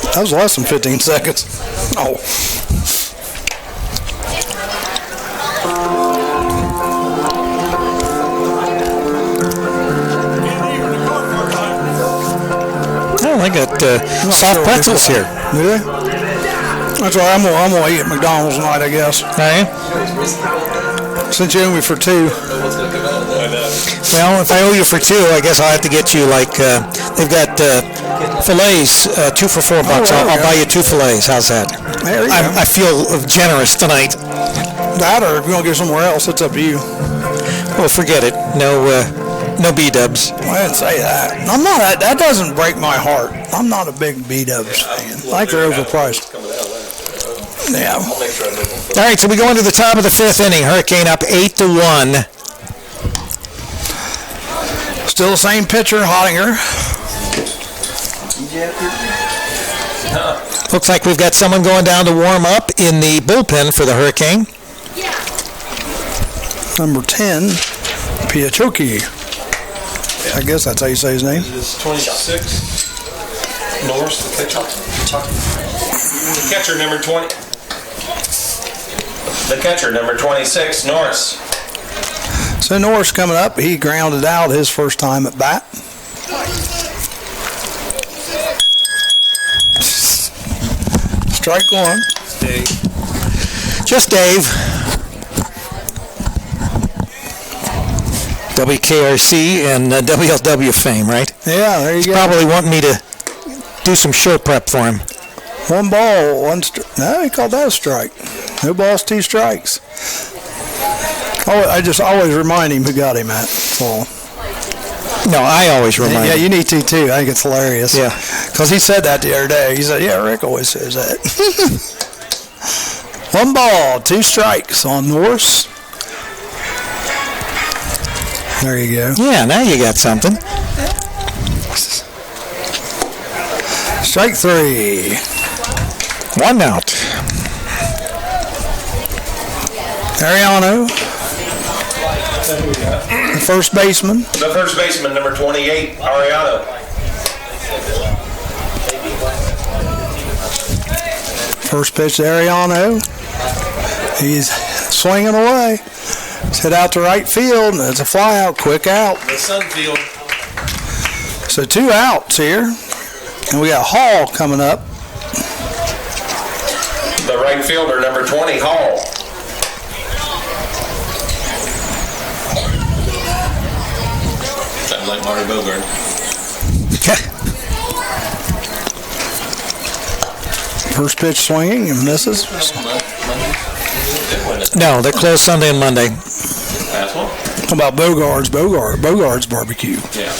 That was less than 15 seconds. Oh. Oh, I got soft pretzels here. Do they? That's all right. I'm gonna eat at McDonald's tonight, I guess. All right. Since you owe me for 2. Well, if I owe you for 2, I guess I'll have to get you like they've got fillets, 2 for $4. I'll buy you 2 fillets. How's that? There you go. I feel generous tonight. That, or if you want to go somewhere else, it's up to you. Well, forget it. No B-dubs. I didn't say that. I'm not. That doesn't break my heart. I'm not a big B-dubs fan. I think they're overpriced. Yeah. All right, so we go into the top of the 5th inning. Hurricane up 8-1. Still the same pitcher, Hottinger. Looks like we've got someone going down to warm up in the bullpen for the Hurricane. Number 10, Piachoki. I guess that's how you say his name. It's 26. Norris, the pitcher. The catcher, number 20. The catcher, number 26, Norris. So Norris coming up. He grounded out his first time at bat. Strike 1. Dave. Just Dave. WKRC and WLW fame, right? Yeah, there you go. Probably wanting me to do some show prep for him. 1 ball, 1 strike. No, he called that a strike. No balls, 2 strikes. Oh, I just always remind him who got him at. So. No, I always remind Yeah, him. you need to too. I think it's hilarious. Yeah. Because he said that the other day. He said, yeah, Rick always says that. 1 ball, 2 strikes on Norris. There you go. Yeah, now you got something. Strike 3. 1 out. Ariano, the first baseman. The first baseman, number 28, Ariano. First pitch to Ariano. He's swinging away. He's hit out to right field, and it's a fly out, quick out. The Sunfield. So 2 outs here. And we got Hall coming up. The right fielder, number 20, Hall. Sounds like Marty Bogart. First pitch swinging and misses. No, they're closed Sunday and Monday. Last one? How about Bogart's barbecue? Yeah.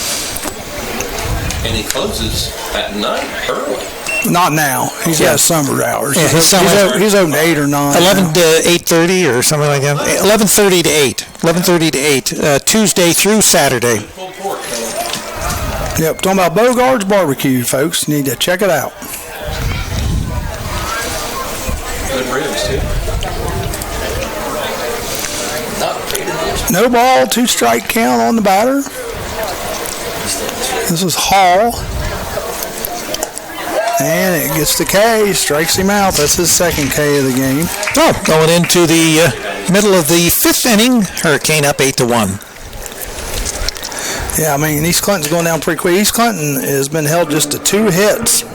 And he closes at night early. Not now. He's got summer hours. Yeah, his summer- He's open to 8 or 9. 11 to 8:30 or something like that. 11:30 to 8. 11:30 to 8. Tuesday through Saturday. Pulled pork. Yep, talking about Bogart's barbecue, folks. You need to check it out. Good ribs, too. No ball, 2 strike count on the batter. This is Hall. And it gets the K, strikes him out. That's his second K of the game. So, going into the middle of the 5th inning, Hurricane up 8-1. Yeah, I mean, East Clinton's going down pretty quick. East Clinton has been held just to 2 hits.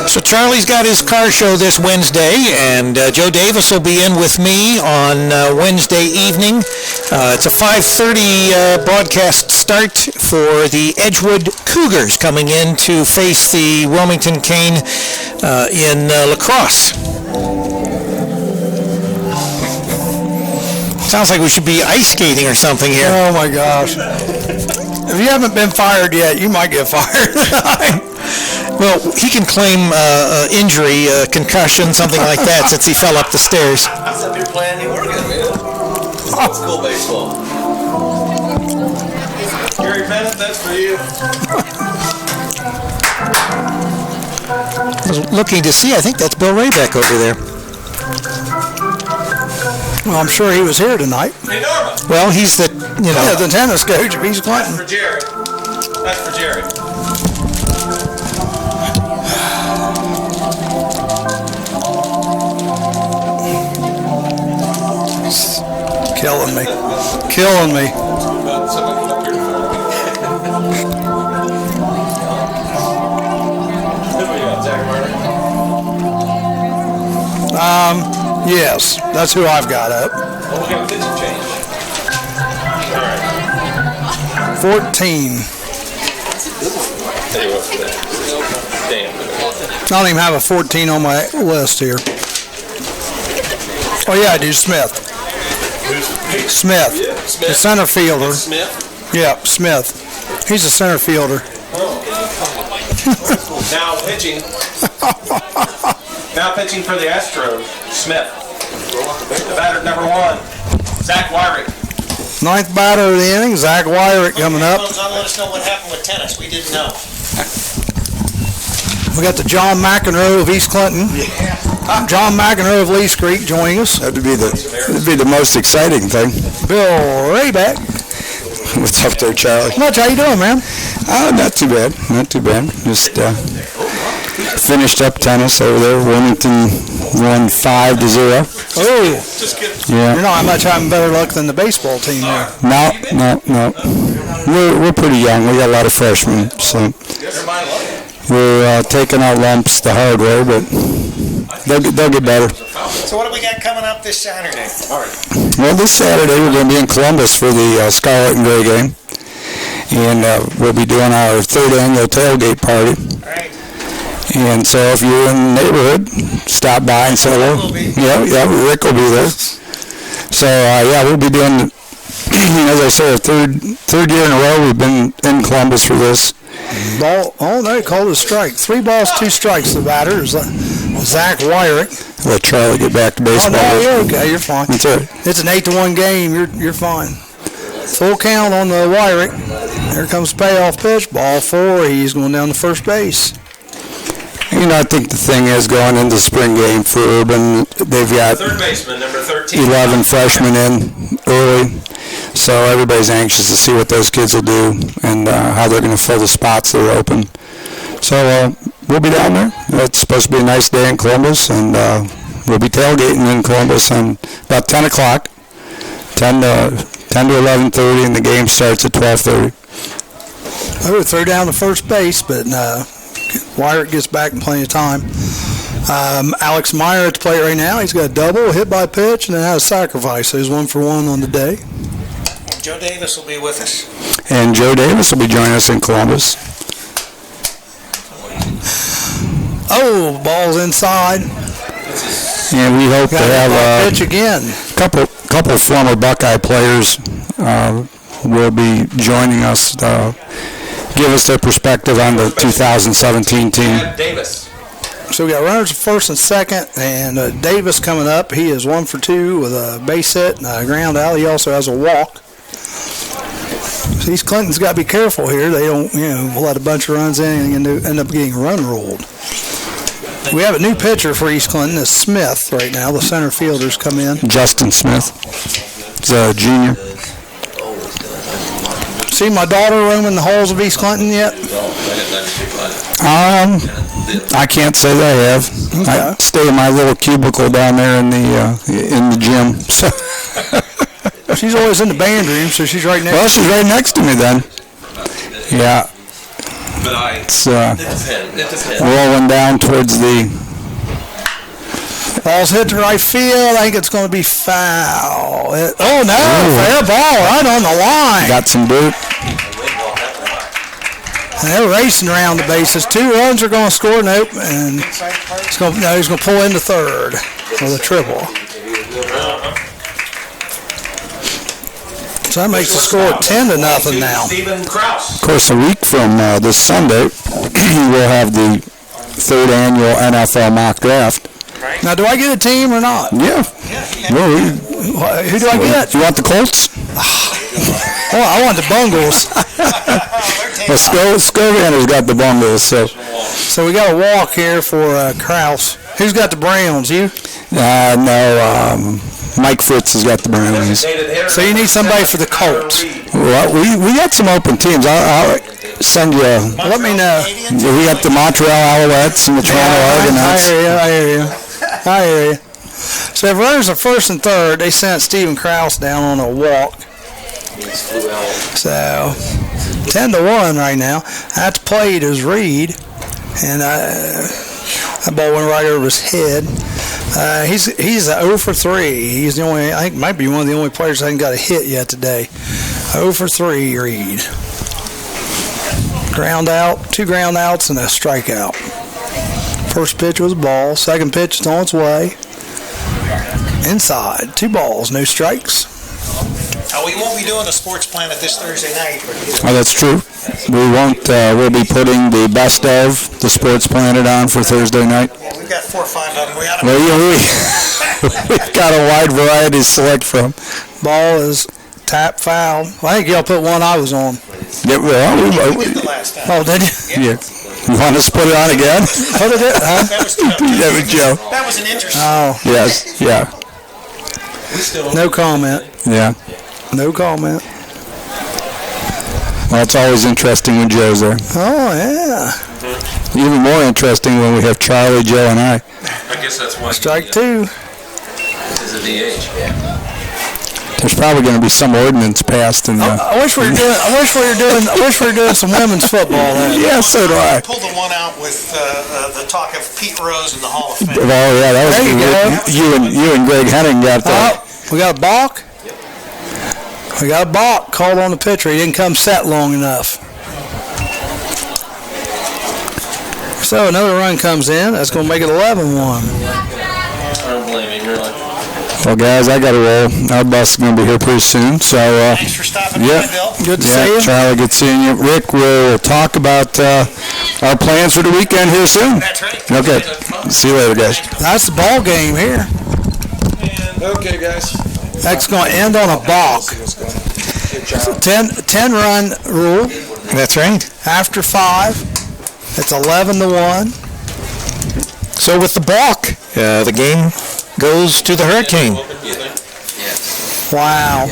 So Charlie's got his car show this Wednesday, and Joe Davis will be in with me on Wednesday evening. It's a 5:30 broadcast start for the Edgewood Cougars coming in to face the Wilmington Cane in lacrosse. Sounds like we should be ice skating or something here. Oh, my gosh. If you haven't been fired yet, you might get fired. Well, he can claim injury, concussion, something like that, since he fell up the stairs. What's up your plan in Oregon, man? School baseball. Gary Bennett, that's for you. I was looking to see, I think that's Bill Raybeck over there. Well, I'm sure he was here tonight. Hey, Norma. Well, he's the, Yeah, the tennis coach of East That's Clinton. for Jerry. That's for Jerry. Killing me. Killing me. Somebody come up here. Who we got, Zach Martin? Yes, that's who I've got up. Oh, we got a pitching change. All right. 14. Tell you what, damn. I don't even have a 14 on my list here. Oh, yeah, I do. Smith. Smith. The center fielder. Smith. Yeah, Smith. He's a center fielder. Now pitching. Now pitching for the Astros, Smith. The batter number 1, Zach Wyrick. Ninth batter of the inning, Zach Wyrick coming up. Let us know what happened with tennis. We didn't know. We got the John McEnroe of East Clinton. John McEnroe of Lee's Creek joining us. That'd be the most exciting thing. Bill Rayback. What's up there, Charlie? Much, how you doing, man? Oh, not too bad. Not too bad. Just finished up tennis over there. Wilmington won 5-0. Oh, Yeah. you're not much having better luck than the baseball team there. No. We're pretty young. We got a lot of freshmen, so we're taking our lumps the hard way, but they'll get better. So what do we got coming up this Saturday? Well, this Saturday we're going to be in Columbus for the Scarlet and Gray game, and we'll be doing our 3rd annual tailgate party. All right. And so if you're in the neighborhood, stop by and say hello. Yeah, Rick will be there. So we'll be doing, as I said, third year in a row we've been in Columbus for this. Ball, they called it a strike. 3 balls, 2 strikes. The batter is Zach Wyrick. Let Charlie get back to Oh, baseball. no, you're okay. You're fine. That's all right. It's an 8-1 game. You're fine. Full count on the Wyrick. Here comes payoff pitch. Ball 4. He's going down to first base. I think the thing is going into the spring game for Urban, they've got Third baseman, number 13. 11 freshmen in early. So everybody's anxious to see what those kids will do and how they're going to fill the spots that are open. So we'll be down there. It's supposed to be a nice day in Columbus, and we'll be tailgating in Columbus on about 10 o'clock, 10 to 11:30, and the game starts at 12:30. I would throw down the first base, but Wyrick gets back in plenty of time. Alex Meyer at the plate right now. He's got a double, hit by pitch, and then had a sacrifice. So he's 1 for 1 on the day. Joe Davis will be with us. And Joe Davis will be joining us in Columbus. Oh, ball's inside. And we hope to have pitch again. couple of former Buckeye players will be joining us, give us their perspective on the 2017 team. Davis. So we got runners at first and second, and Davis coming up. He is 1 for 2 with a base hit and a ground out. He also has a walk. So East Clinton's got to be careful here. They don't, let a bunch of runs in and end up getting run ruled. We have a new pitcher for East Clinton. It's Smith right now. The center fielders come in. Justin Smith. He's a junior. See my daughter roaming the halls of East Clinton yet? I can't say that I have. Okay. I stay in my little cubicle down there in the gym. So She's always in the band room, so she's right next. Well, she's right next to me then. Yeah. It's rolling down towards the... Ball's hit to right field. I think it's going to be foul. Fair ball right on the line. Got some dirt. And they're racing around the bases. 2 runs are going to score. Nope. And he's going to pull into third for the triple. So that makes the score 10-0 now. Stephen Kraus. Of course, a week from this Sunday, we'll have the 3rd annual NFL mock draft. Now, do I get a team or not? Yeah. Well, Who do I get? you want the Colts? Oh, I want the Bungles. Well, Scovanner's got the Bungles, so. So we got a walk here for Kraus. Who's got the Browns? You? No, Mike Fritz has got the Browns. So you need somebody for the Colts. Well, we got some open teams. I'll send you. Let me know. We got the Montreal Alouettes and the Toronto Argonauts. I hear you. So if runners are 1st and 3rd, they sent Stephen Kraus down on a walk. So 10-1 right now. That's played as Reed, and that ball went right over his head. He's 0 for 3. He's the only, I think, might be one of the only players that hasn't got a hit yet today. 0 for 3, Reed. Ground out, 2 ground outs and a strikeout. First pitch was a ball. Second pitch is on its way. Inside, 2 balls, no strikes. We won't be doing the Sports Planet this Thursday night. Oh, that's true. We won't. We'll be putting the best of the Sports Planet on for Thursday night. Yeah, we've got 4 or 5 of them. We've got a wide variety to select from. Ball is tap foul. I think y'all put one I was on. Yeah, well, We did the last time. Oh, did you? yeah. You want us to put it on again? Put it in, huh? That was tough. That was Joe. That was an interesting. Oh, Yes. Yeah. no comment. Yeah. No comment. Well, it's always interesting when Joe's there. Oh, yeah. Even more interesting when we have Charlie, Joe, and I. I guess that's why. Strike 2. Is a DH. There's probably going to be some ordinance passed. And I wish we were doing some women's football. yeah, so do I. Pulled the one out with the talk of Pete Rose in the Hall of Fame. Oh yeah, that was There you good. You and Greg Henning got that. Oh, we got a balk. We got a balk called on the pitcher. He didn't come set long enough. So another run comes in. That's going to make it 11-1. I don't blame him, really. Well, guys, I got to roll. Our bus is going to be here pretty soon. So, Thanks for stopping yeah. by, Bill. Good to see you. Charlie, good seeing you. Rick, we'll talk about our plans for the weekend here soon. That's right. Okay. See you later, guys. That's the ball game here. Okay, guys. That's going to end on a balk. 10-run rule. That's right. After 5, it's 11-1. So with the balk, the game goes to the Hurricane. Wow.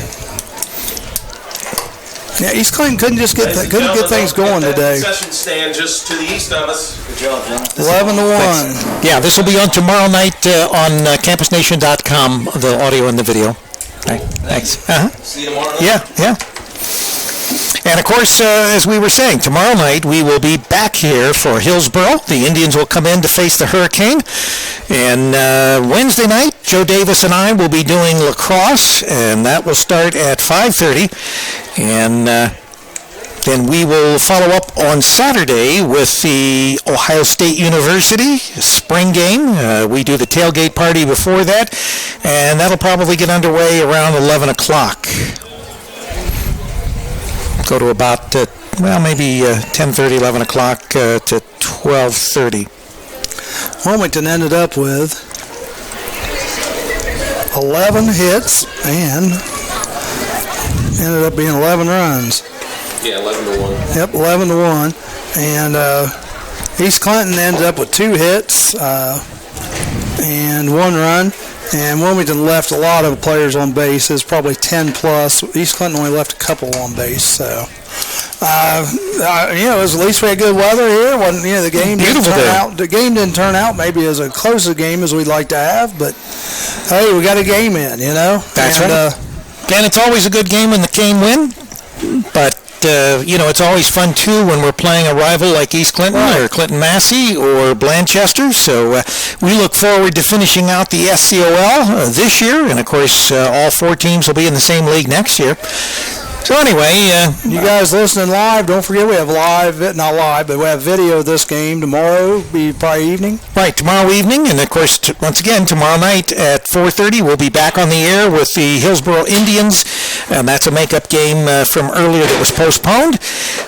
Yeah, East Clinton couldn't get things going today. Concession stand just to the east of us. 11-1. Yeah, this will be on tomorrow night on campusnation.com, the audio and the video. Right. Thanks. Uh-huh. See you tomorrow night. Yeah. And of course, as we were saying, tomorrow night we will be back here for Hillsboro. The Indians will come in to face the Hurricane. And Wednesday night, Joe Davis and I will be doing lacrosse, and that will start at 5:30. And then we will follow up on Saturday with the Ohio State University spring game. We do the tailgate party before that, and that'll probably get underway around 11 o'clock. Go to about, maybe 10:30, 11 o'clock to 12:30. Wilmington ended up with 11 hits and ended up being 11 runs. Yeah, 11-1. Yep, 11-1. And East Clinton ended up with 2 hits and 1 run. And Wilmington left a lot of players on base. It's probably 10 plus. East Clinton only left a couple on base. So, it was, at least we had good weather here. Wasn't, the game didn't turn out. The game didn't turn out maybe as close a game as we'd like to have. But hey, we got a game in. That's right. And it's always a good game when the Cane win. But it's always fun too when we're playing a rival like East Clinton or Clinton Massey or Blanchester. So we look forward to finishing out the SCOL this year, and of course all 4 teams will be in the same league next year. So anyway, you guys listening live, don't forget we have not live, but we have video of this game tomorrow, be probably evening. Right, tomorrow evening, and of course, once again, tomorrow night at 4:30, we'll be back on the air with the Hillsboro Indians and that's a makeup game from earlier that was postponed.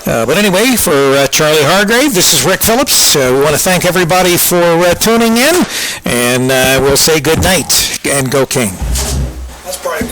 But anyway, for Charlie Hargrave, this is Rick Phillips. We want to thank everybody for tuning in, and we'll say good night and go King. That's probably